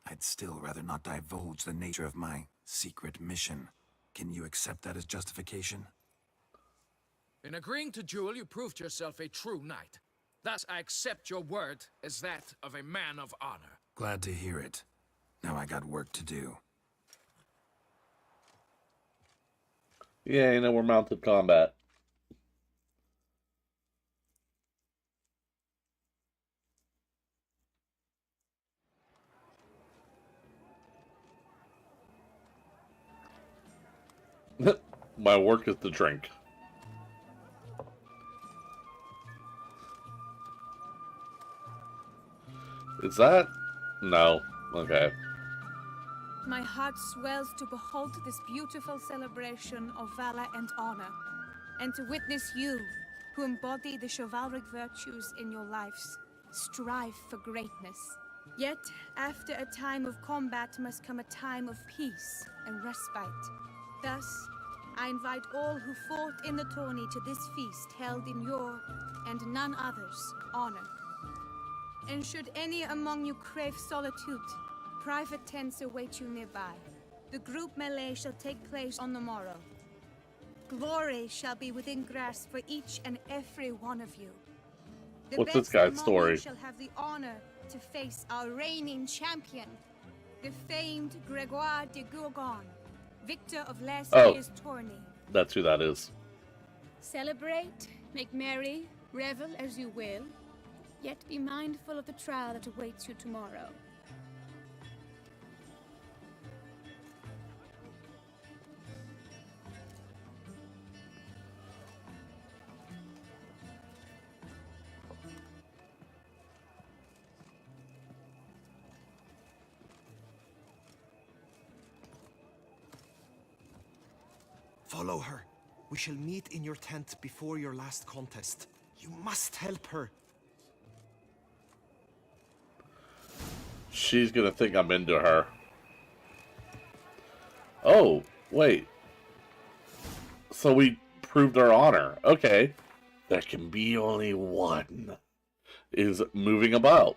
I'd still rather not divulge the nature of my secret mission. Can you accept that as justification? In agreeing to duel, you proved yourself a true knight. Thus, I accept your word as that of a man of honor. Glad to hear it. Now I got work to do. Yeah, you know, we're mounted combat. My work is to drink. Is that? No. Okay. My heart swells to behold this beautiful celebration of valor and honor, and to witness you, who embody the chivalric virtues in your lives, strive for greatness. Yet, after a time of combat must come a time of peace and respite. Thus, I invite all who fought in the tourney to this feast held in your, and none other's, honor. And should any among you crave solitude, private tents await you nearby. The group melee shall take place on the morrow. Glory shall be within grasp for each and every one of you. The What's this best guy's among story? you shall have the honor to face our reigning champion, the famed Gregoire de Gourgon, victor of last year's tourney. That's who that is. Celebrate, make merry, revel as you will, yet be mindful of the trial that awaits you tomorrow. Follow her. We shall meet in your tent before your last contest. You must help her. She's gonna think I'm into her. Oh, wait. So we proved our honor. Okay. There can be only one. Is moving about.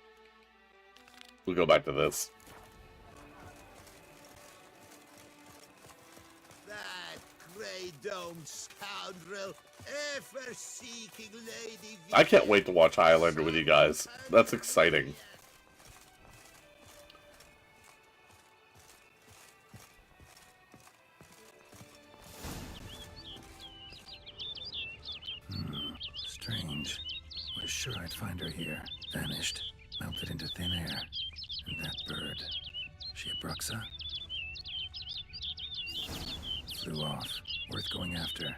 We'll go back to this. That grey-domed scoundrel, ever seeking Lady. I can't wait to watch Highlander with you guys. That's exciting. Strange. Was sure I'd find her here. Vanished. Melted into thin air. And that bird. She a Bruxa? Flew off. Worth going after.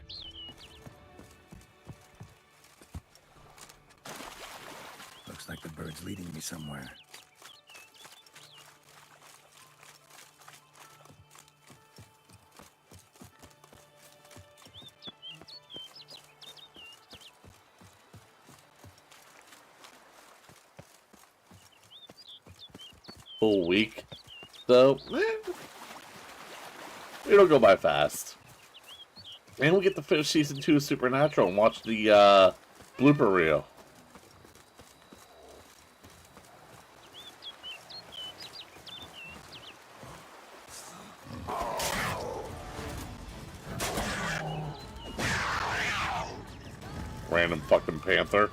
Looks like the bird's leading me somewhere. Full week, though. It'll go by fast. And we'll get to finish season 2 of Supernatural and watch the blooper reel. Random fucking panther.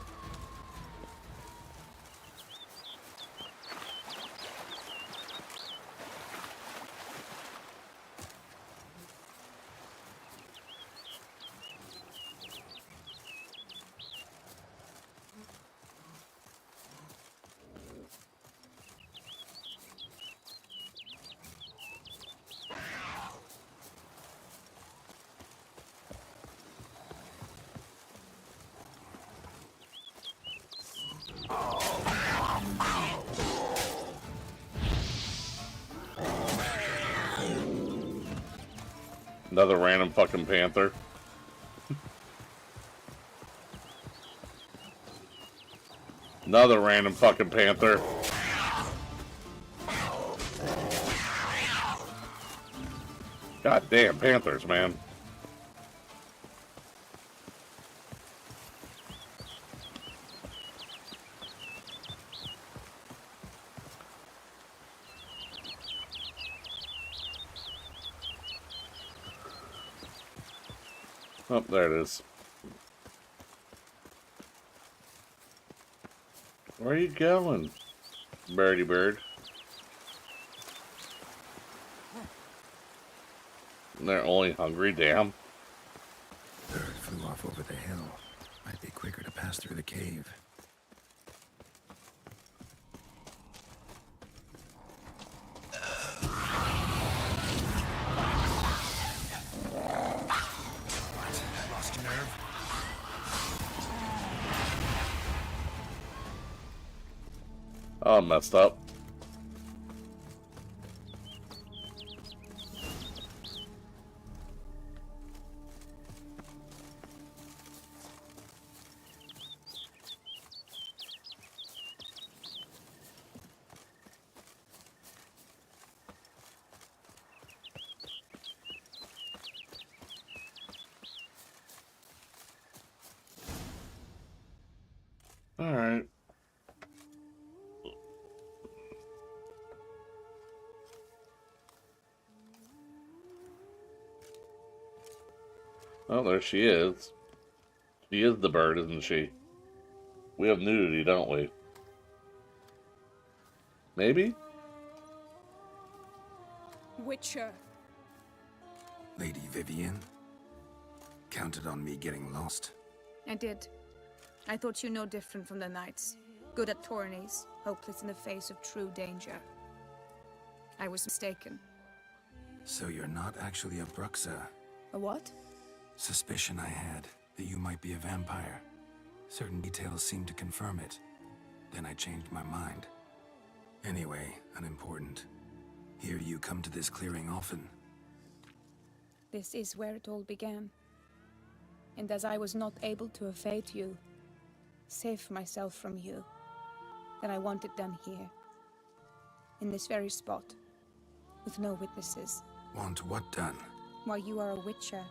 Another random fucking panther. Another random fucking panther. God damn panthers, man. Oh, there it is. Where are you going, birdie bird? They're only hungry, damn. Bird flew off over the hill. Might be quicker to pass through the cave. Oh, I'm messed up. All right. Oh, there she is. She is the bird, isn't she? We have nudity, don't we? Maybe? Witcher. Lady Vivian? Counted on me getting lost. I did. I thought you no different from the knights. Good at tourneys, hopeless in the face of true danger. I was mistaken. So you're not actually a Bruxa? A what? Suspicion I had that you might be a vampire. Certain details seemed to confirm it. Then I changed my mind. Anyway, unimportant. Here you come to this clearing often. This is where it all began. And as I was not able to evade you, save myself from you, then I want it done here. In this very spot. With no witnesses. Want what done? While you are a witcher.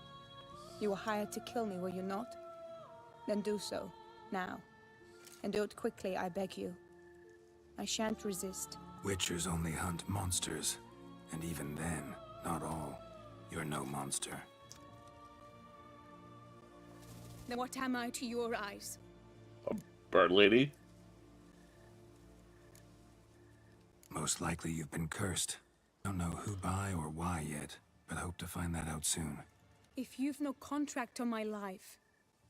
You were hired to kill me, were you not? Then do so, now. And do it quickly, I beg you. I shan't resist. Witchers only hunt monsters. And even then, not all. You're no monster. then what am I to your eyes? A bird lady? Most likely you've been cursed. Don't know who by or why yet, but hope to find that out soon. If you've no contract on my life,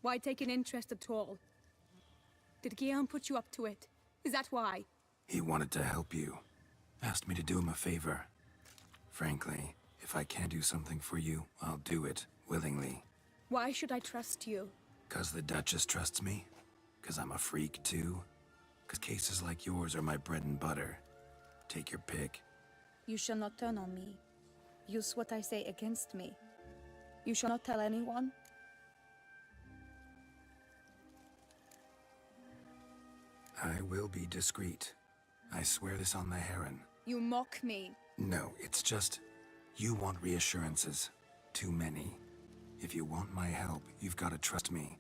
why take an interest at all? Did Guillaume put you up to it? Is that why? He wanted to help you. Asked me to do him a favor. Frankly, if I can do something for you, I'll do it, willingly. Why should I trust you? 'Cause the Duchess trusts me? 'Cause I'm a freak, too? 'Cause cases like yours are my bread and butter. Take your pick. You shall not turn on me. Use what I say against me. You shall not tell anyone. I will be discreet. I swear this on the Heron. You mock me. No, it's just... you want reassurances. Too many. If you want my help, you've got to trust me.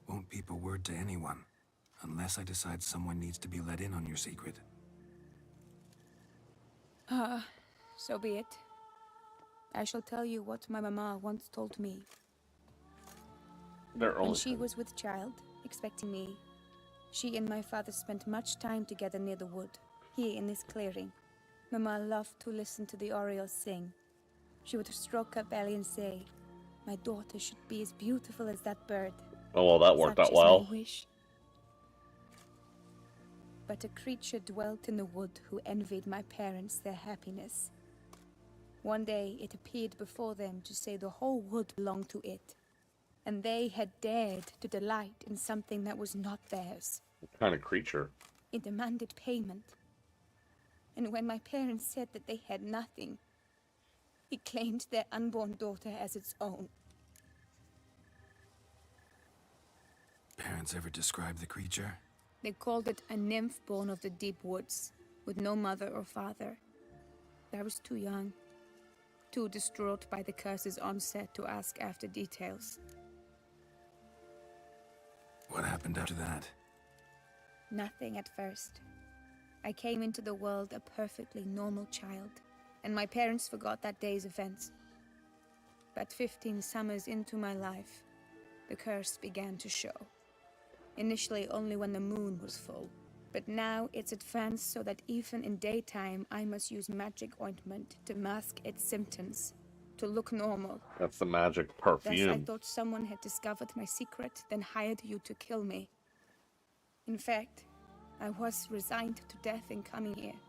Won't peep a word to anyone. Unless I decide someone needs to be let in on your secret. So be it. I shall tell you what my mama once told me. When she was with child, expecting me, she and my father spent much time together near the wood, here in this clearing. Mama loved to listen to the orioles sing. She would stroke her belly and say, "My daughter should be as beautiful as that bird." Oh, well, that worked Such out is well. my wish. But a creature dwelt in the wood who envied my parents their happiness. One day it appeared before them to say the whole wood belonged to it, and they had dared to delight in something that was not theirs. What kind of creature? It demanded payment. And when my parents said that they had nothing, it claimed their unborn daughter as its own. Parents ever describe the creature? They called it a nymph born of the deep woods, with no mother or father. I was too young, too distraught by the curse's onset to ask after details. What happened after that? Nothing at first. I came into the world a perfectly normal child, and my parents forgot that day's events. But 15 summers into my life, the curse began to show. Initially only when the moon was full, but now it's advanced so that even in daytime I must use magic ointment to mask its symptoms, to look normal. That's the magic Thus I perfume. thought someone had discovered my secret, then hired you to kill me. In fact, I was resigned to death in coming here.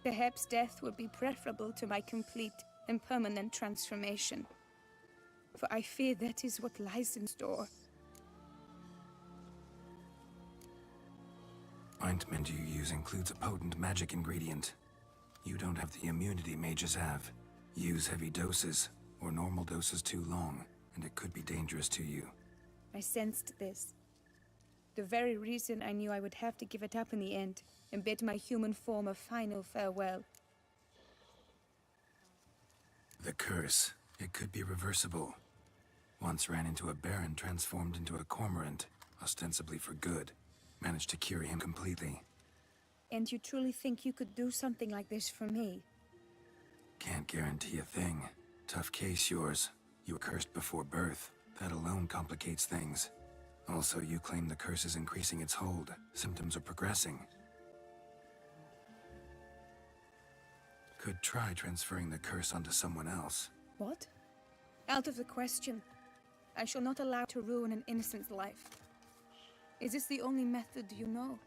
Perhaps death would be preferable to my complete and permanent transformation. For I fear that is what lies in store. Ointment you use includes a potent magic ingredient. You don't have the immunity mages have. Use heavy doses, or normal doses too long, and it could be dangerous to you. I sensed this. The very reason I knew I would have to give it up in the end, and bid my human form a final farewell. The curse, it could be reversible. Once ran into a baron transformed into a cormorant, ostensibly for good. Managed to cure him completely. And you truly think you could do something like this for me? Can't guarantee a thing. Tough case, yours. You were cursed before birth. That alone complicates things. Also, you claim the curse is increasing its hold. Symptoms are progressing. Could try transferring the curse onto someone else. What? Out of the question. I shall not allow to ruin an innocent's life. Is this the only method you know?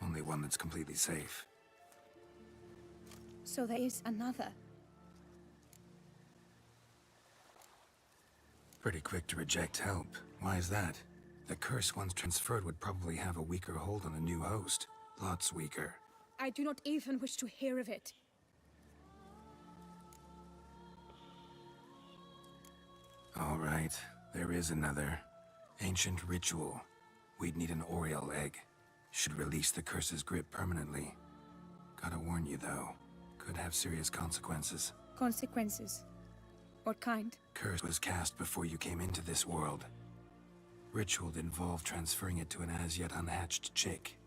Only one that's completely safe. So there is another. Pretty quick to reject help. Why is that? The curse once transferred would probably have a weaker hold on a new host. Lots weaker. I do not even wish to hear of it. All right, there is another. Ancient ritual. We'd need an Oriole egg. Should release the curse's grip permanently. Gotta warn you though, could have serious consequences. Consequences? What kind? Curse was cast before you came into this world. Ritual involved transferring it to an as-yet unhatched chick.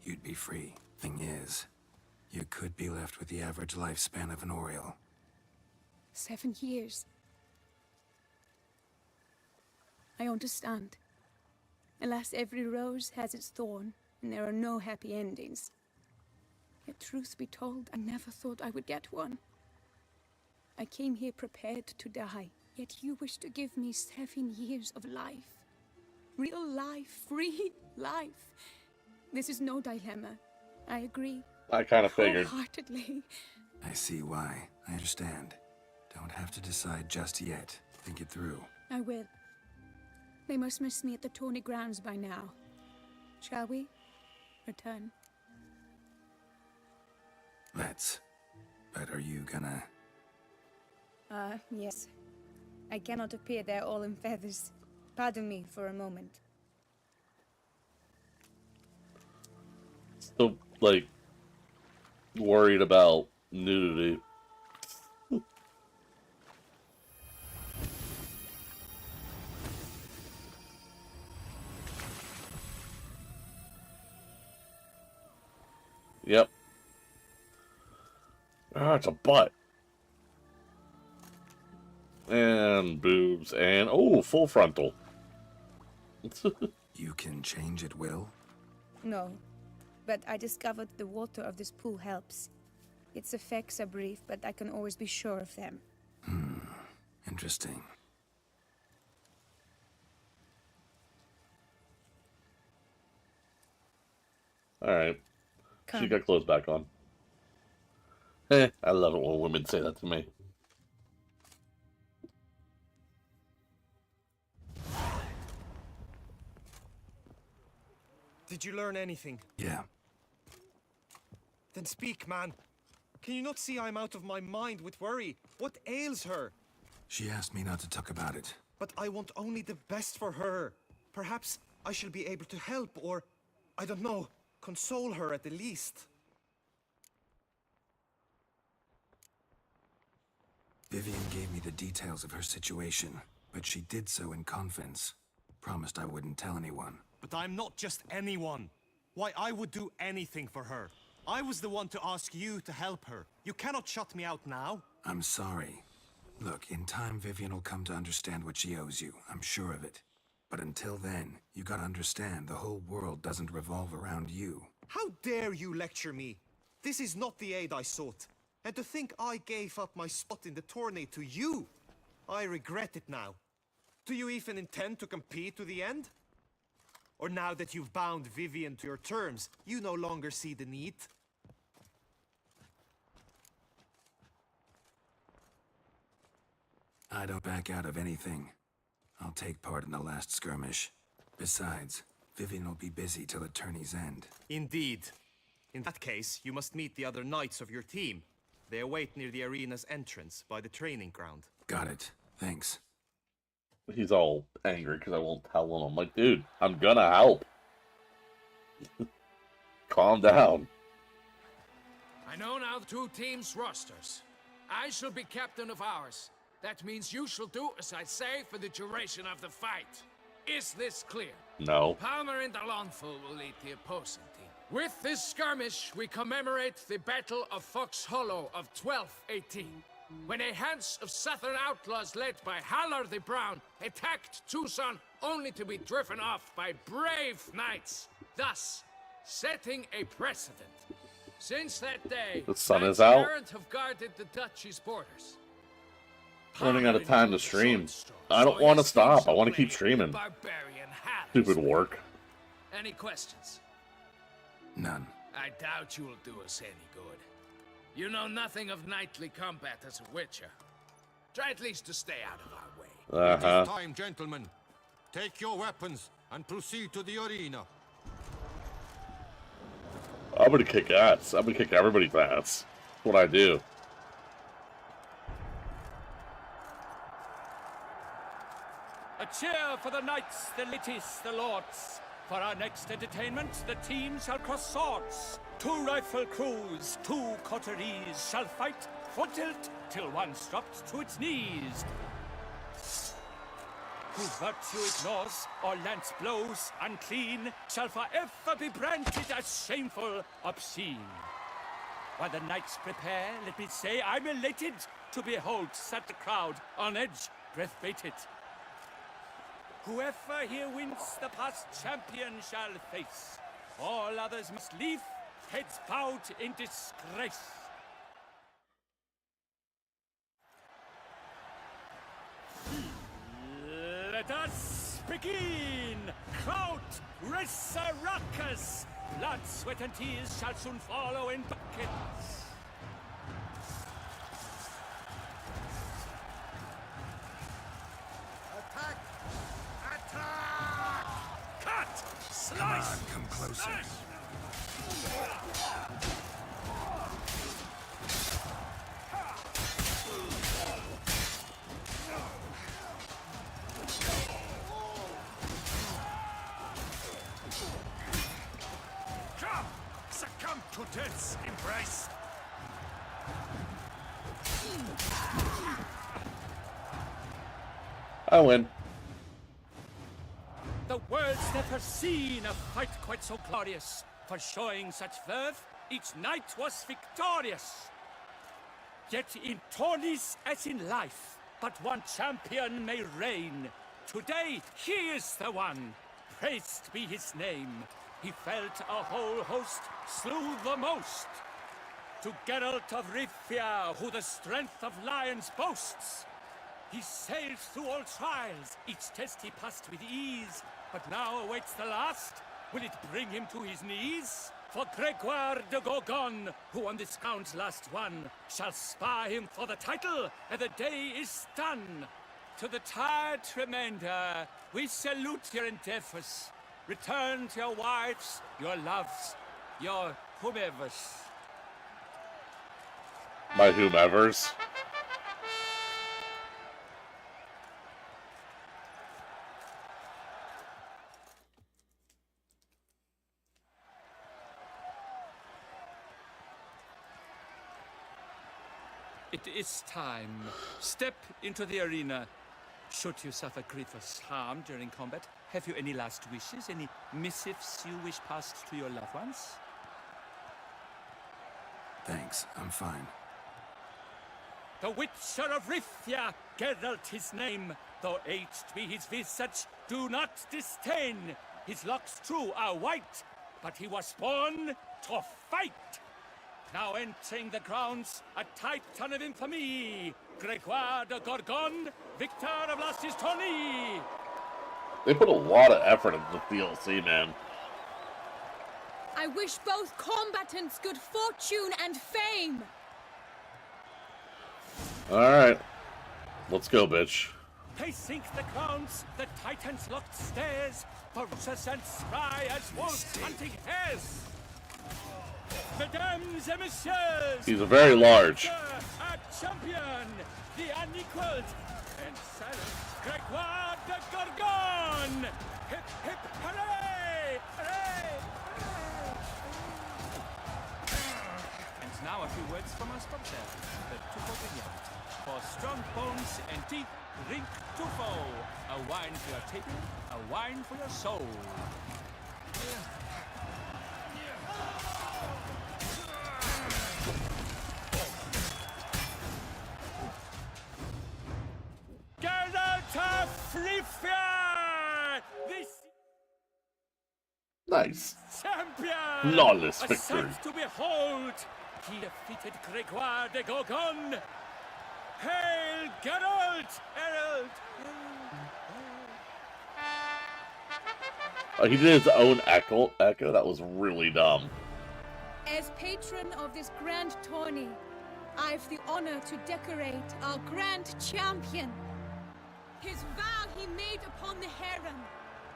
You'd be free. Thing is, you could be left with the average lifespan of an Oriole. 7 years. I understand. Alas, every rose has its thorn, and there are no happy endings. Yet truth be told, I never thought I would get one. I came here prepared to die, yet you wish to give me 7 years of life. Real life, free life. This is no dilemma. I agree. I kind of figured. Wholeheartedly. I see why. I understand. Don't have to decide just yet. Think it through. I will. They must miss me at the tourney grounds by now. Shall we return? Let's. But are you gonna... Yes. I cannot appear there all in feathers. Pardon me for a moment. Still, like, worried about nudity. Yep. Ah, it's a butt. And boobs, and oh, full frontal. You can change at will? No, but I discovered the water of this pool helps. Its effects are brief, but I can always be sure of them. Interesting. Alright. Come. She got clothes back on. I love it when women say that to me. Did you learn anything? Yeah. Then speak, man. Can you not see I'm out of my mind with worry? What ails her? She asked me not to talk about it. But I want only the best for her. Perhaps I shall be able to help or, I don't know, console her at the least. Vivian gave me the details of her situation, but she did so in confidence. Promised I wouldn't tell anyone. But I'm not just anyone. Why, I would do anything for her. I was the one to ask you to help her. You cannot shut me out now. I'm sorry. Look, in time Vivian will come to understand what she owes you. I'm sure of it. But until then, you gotta understand the whole world doesn't revolve around you. How dare you lecture me? This is not the aid I sought. And to think I gave up my spot in the tourney to you. I regret it now. Do you even intend to compete to the end? Or now that you've bound Vivian to your terms, you no longer see the need? I don't back out of anything. I'll take part in the last skirmish. Besides, Vivian will be busy till the tourney's end. Indeed. In that case, you must meet the other knights of your team. They await near the arena's entrance, by the training ground. Got it. Thanks. He's all angry because I won't tell him. I'm like, dude, I'm gonna help. Calm down. I know now the 2 teams' rosters. I shall be captain of ours. That means you shall do as I say for the duration of the fight. Is this clear? No. Palmer and Alonso will lead the opposing team. With this skirmish, we commemorate the Battle of Fox Hollow of 1218, when a hands of southern outlaws led by Haller the Brown attacked Tucson only to be driven off by brave knights, thus setting a precedent. Since that day, The sun is knights out. errant have guarded the duchy's borders. Running out of time to stream. I don't want to stop. I want to keep streaming. Barbarian hatters. Stupid work. Any questions? None. I doubt you'll do us any good. You know nothing of knightly combat as a witcher. Try at least to stay out of our way. It is time, gentlemen. Take your weapons and proceed to the arena. I'm gonna kick ass. I'm gonna kick everybody's ass. That's what I do. A cheer for the knights, the ladies, the lords. For our next entertainment, the teams shall cross swords. 2 rifle crews, 2 coteries shall fight for tilt till one's dropped to its knees. Who virtue ignores or lance blows unclean shall forever be branded as shameful, obscene. While the knights prepare, let me say I'm elated to behold such a crowd on edge, breath-baited. Whoever here wins the past champion shall face. All others must leave, heads bowed in disgrace. Let us begin! Kraut, Resurrecus! Blood, sweat, and tears shall soon follow in buckets. Attack! Attack! Cut! Slice! Come on, come closer. Come! Succumb to death's embrace! I win. The world's never seen a fight quite so glorious. For showing such verve, each knight was victorious. Yet in tourneys as in life, but one champion may reign. Today, he is the one. Praised be his name. He felt a whole host, slew the most. To Geralt of Rivia, who the strength of lions boasts. He sailed through all trials, each test he passed with ease. But now awaits the last. Will it bring him to his knees? For Gregoire de Gorgon, who on this count last won, shall spar him for the title, and the day is done. To the tired remainder, we salute your endeavors. Return to your wives, your loves, your whomevers. My whomevers. It is time. Step into the arena. Should you suffer grievous harm during combat, have you any last wishes? Any missives you wish passed to your loved ones? Thanks, I'm fine. The Witcher of Rivia, Geralt his name. Though aged be his visage, do not disdain. His locks true are white, but he was born to fight. Now entering the grounds, a titan of infamy, Gregoire de Gorgon, victor of last his tourney. They put a lot of effort into the DLC, man. I wish both combatants good fortune and fame. Alright. Let's go, bitch. They sink the grounds, the titans locked stairs, ferocious and spry as wolves hunting hares. Mesdames et messieurs, He's a very large. A champion, the unequaled and silent Gregoire de Gorgon. Hip, hip, hooray! Hooray! And now a few words from our sponsor, the Tufo Vineyard. For strong bones and teeth, drink Tufo. A wine for your table, a wine for your soul. Geralt of Rivia! This Nice. champion! Flawless A victory. sight to behold! He defeated Gregoire de Gorgon! Hail, Geralt! Geralt! Oh, he did his own echo. That was really dumb. As patron of this grand tourney, I've the honor to decorate our grand champion. His vow he made upon the harem,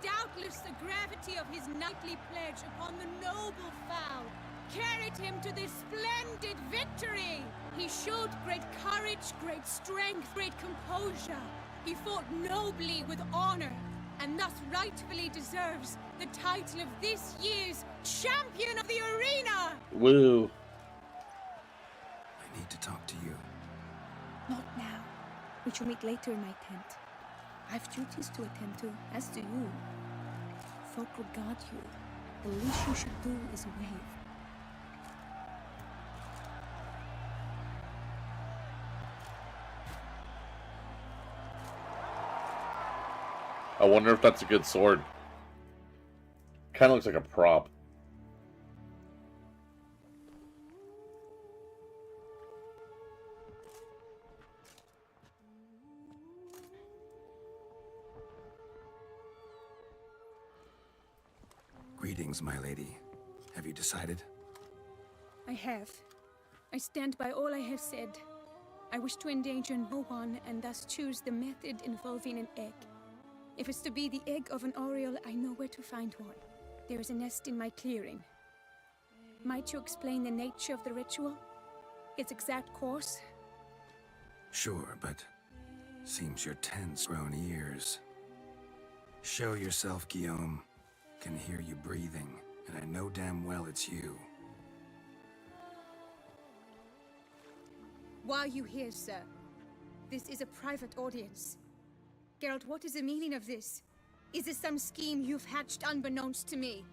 doubtless the gravity of his knightly pledge upon the noble vow, carried him to this splendid victory. He showed great courage, great strength, great composure. He fought nobly with honor, and thus rightfully deserves the title of this year's Champion of the Arena! Woo. I need to talk to you. Not now. We shall meet later in my tent. I've duties to attend to, as do you. Folk regard you. The least you should do is wave. I wonder if that's a good sword. Kind of looks like a prop. Greetings, my lady. Have you decided? I have. I stand by all I have said. I wish to endanger no one and thus choose the method involving an egg. If it's to be the egg of an oriole, I know where to find one. There is a nest in my clearing. Might you explain the nature of the ritual? Its exact course? Sure, but seems your tent's grown ears. Show yourself, Guillaume. Can hear you breathing, and I know damn well it's you. Why are you here, sir? This is a private audience. Geralt, what is the meaning of this? Is this some scheme you've hatched unbeknownst to me?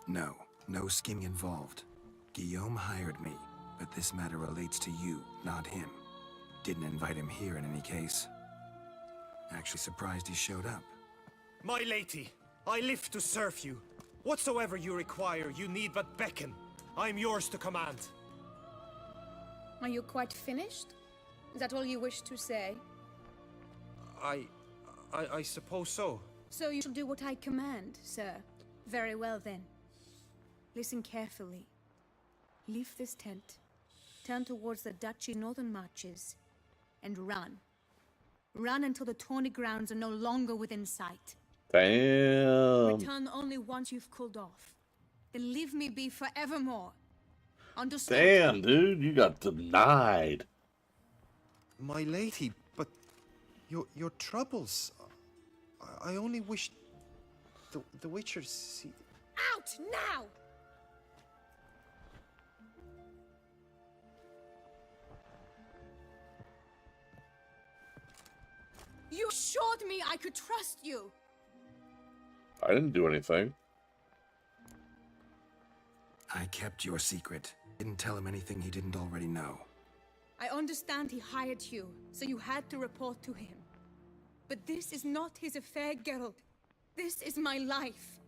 No, no scheming involved. Guillaume hired me, but this matter relates to you, not him. Didn't invite him here in any case. Actually surprised he showed up. My lady, I live to serve you. Whatsoever you require, you need but beckon. I'm yours to command. Are you quite finished? Is that all you wish to say? I suppose so. So you shall do what I command, sir. Very well then. Listen carefully. Leave this tent, turn towards the duchy northern marches, and run. Run until the tawny grounds are no longer within sight. Damn. Return only once you've cooled off. Then leave me be forevermore. Understood? Damn, dude, you got denied. My lady, but your troubles. I only wish the Witcher see. Out now! You assured me I could trust you. I didn't do anything. I kept your secret. Didn't tell him anything he didn't already know. I understand he hired you, so you had to report to him. But this is not his affair, Geralt. This is my life.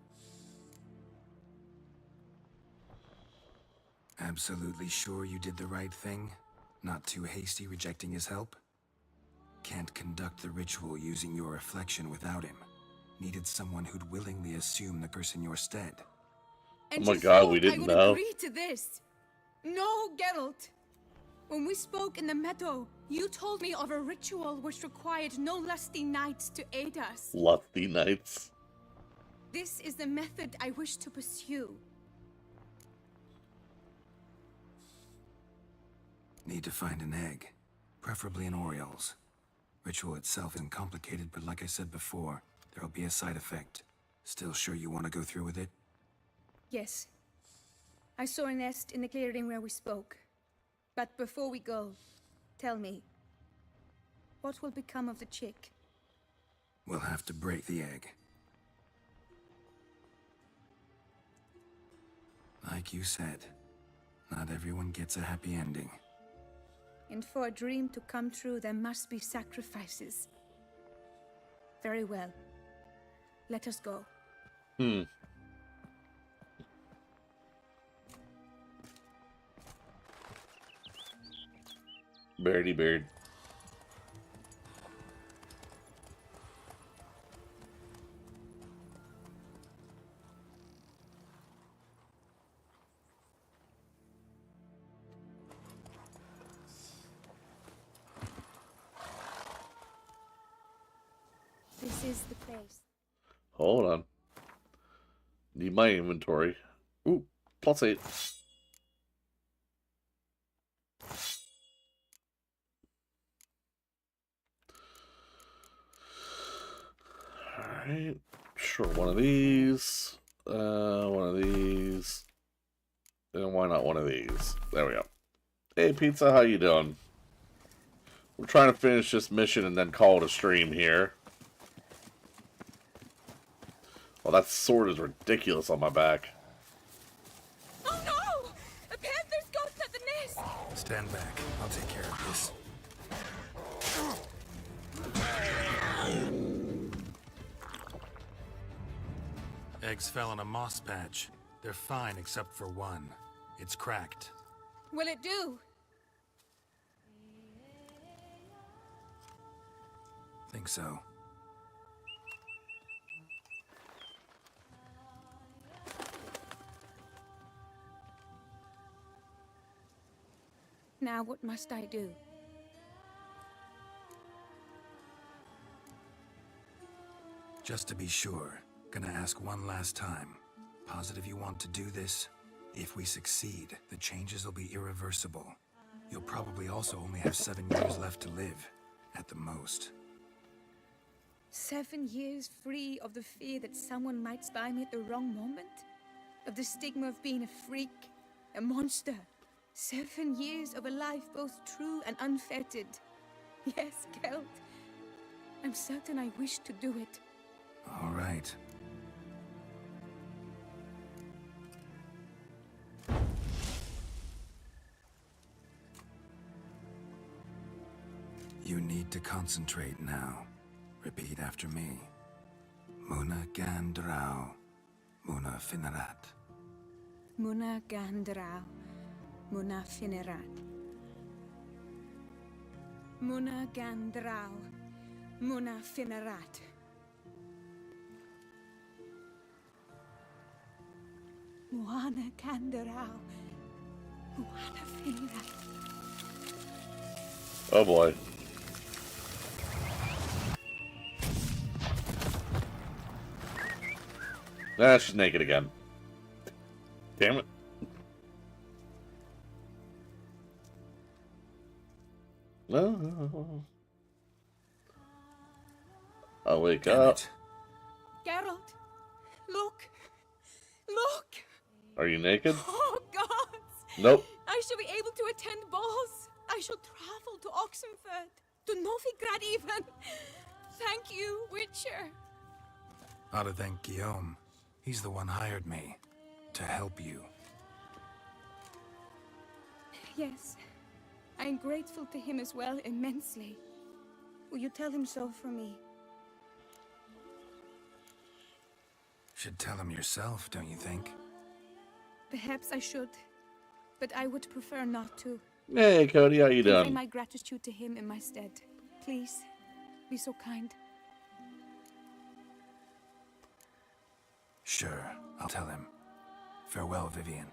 Absolutely sure you did the right thing? Not too hasty rejecting his help? Can't conduct the ritual using your reflection without him. Needed someone who'd willingly assume the curse in your stead. And oh my you god, we thought didn't I would know. agree to this. No, Geralt. When we spoke in the meadow, you told me of a ritual which required no lusty knights to aid us. Lusty knights. This is the method I wish to pursue. Need to find an egg, preferably an oriole's. Ritual itself isn't complicated, but like I said before, there'll be a side effect. Still sure you want to go through with it? Yes. I saw a nest in the clearing where we spoke. But before we go, tell me, what will become of the chick? We'll have to break the egg. Like you said, not everyone gets a happy ending. And for a dream to come true, there must be sacrifices. Very well. Let us go. Birdie bird. This is the place. Hold on. Need my inventory. Ooh, +8. Alright. Sure, one of these. One of these. And why not one of these? There we go. Hey, Pizza, how you doing? We're trying to finish this mission and then call it a stream here. Well, that sword is ridiculous on my back. Oh no! A panther's ghost at the nest! Stand back. I'll take care of this. Eggs fell in a moss patch. They're fine except for one. It's cracked. Will it do? Think so. Now what must I do? Just to be sure, gonna ask one last time. Positive you want to do this? If we succeed, the changes will be irreversible. You'll probably also only have 7 years left to live, at the most. 7 years free of the fear that someone might spy me at the wrong moment? Of the stigma of being a freak, a monster? 7 years of a life both true and unfettered. Yes, Geralt. I'm certain I wish to do it. All right. You need to concentrate now. Repeat after me. Muna Gandrau. Muna Finerat. Muna Gandrau. Muna Finerat. Muna Gandrau. Muna Finerat. Muana Gandrau. Muana Finerat. Oh boy. Nah, she's naked again. Damn it. No. I'll wake up. Geralt, look. Look. Are you naked? Oh, gods. Nope. I shall be able to attend balls. I shall travel to Oxenfurt, to Novigrad even. Thank you, Witcher. Ought to thank Guillaume. He's the one hired me. To help you. Yes. I am grateful to him as well, immensely. Will you tell him so for me? Should tell him yourself, don't you think? Perhaps I should, but I would prefer not to. Hey, Cody, how you Convey doing? my gratitude to him in my stead. Please, be so kind. Sure, I'll tell him. Farewell, Vivian.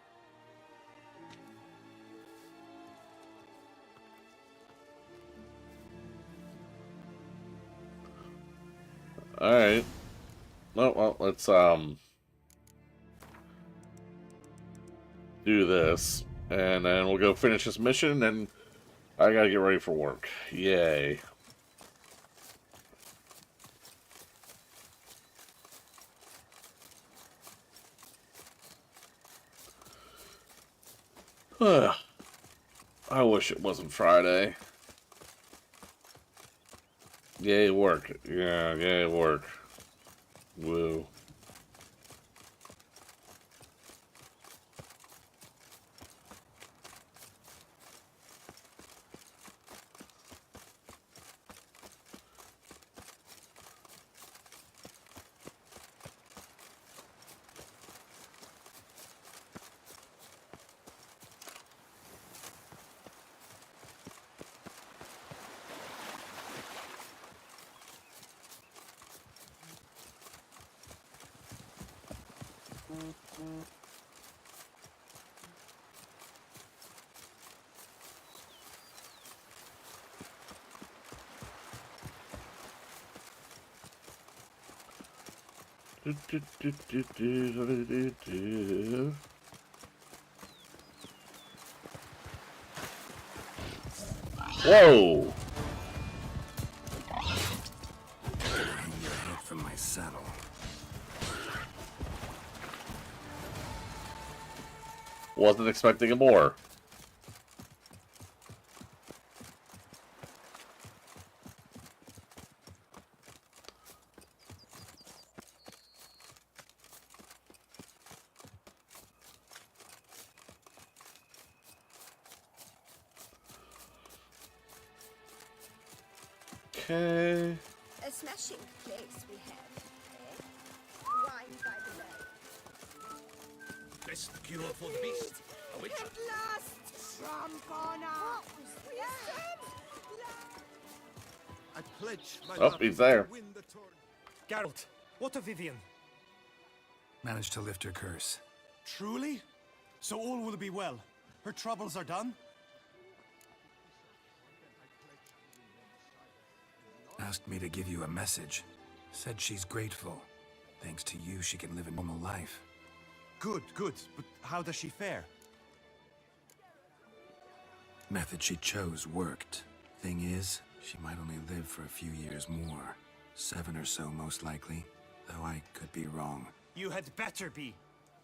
Alright. Well, let's, do this. And then we'll go finish this mission, and I gotta get ready for work. Yay. I wish it wasn't Friday. Yay, work. Yeah, yay, work. Woo. Whoa! Hang your head from my saddle. Wasn't expecting more. Okay. A smashing place we have, eh? Wine by the bay. Best cure for the beast. A witch. At last, Trombona! I pledge my Oh, love he's there. to win the tournament. Geralt, what of Vivian? Managed to lift her curse. Truly? So all will be well. Her troubles are done? Asked me to give you a message. Said she's grateful. Thanks to you, she can live a normal life. Good, good. But how does she fare? Method she chose worked. Thing is, she might only live for a few years more. 7 or so, most likely. Though I could be wrong. You had better be.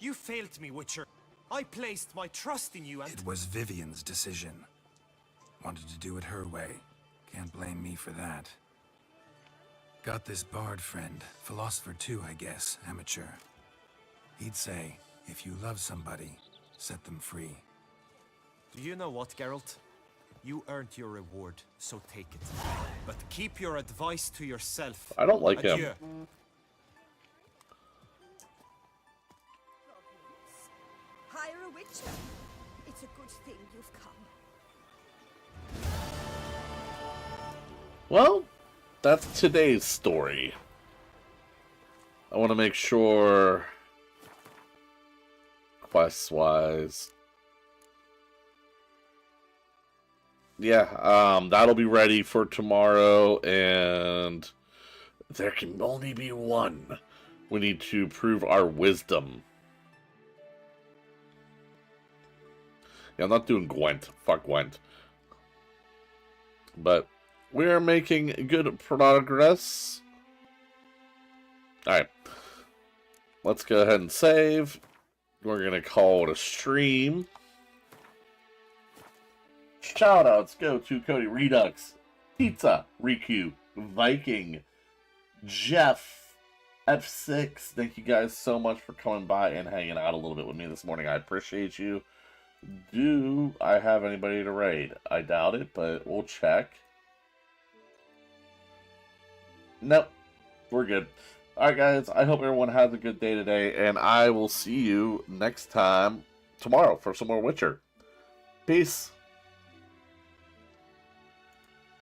You failed me, Witcher. I placed my trust in you and... It was Vivian's decision. Wanted to do it her way. Can't blame me for that. Got this bard friend. Philosopher too, I guess. Amateur. He'd say, if you love somebody, set them free. Do you know what, Geralt? You earned your reward, so take it. But keep your advice to yourself. I don't like Adieu. him. Hire a witcher. It's a good thing you've come. Well, that's today's story. I want to make sure, quest-wise, yeah, that'll be ready for tomorrow, and there can only be one. We need to prove our wisdom. Yeah, I'm not doing Gwent. Fuck Gwent. But we're making good progress. Alright. Let's go ahead and save. We're going to call it a stream. Shoutouts go to Cody Redux, Pizza, Riku, Viking, Jeff, F6. Thank you guys so much for coming by and hanging out a little bit with me this morning. I appreciate you. Do I have anybody to raid? I doubt it, but we'll check. Nope. We're good. Alright guys, I hope everyone has a good day today, and I will see you next time tomorrow for some more Witcher. Peace.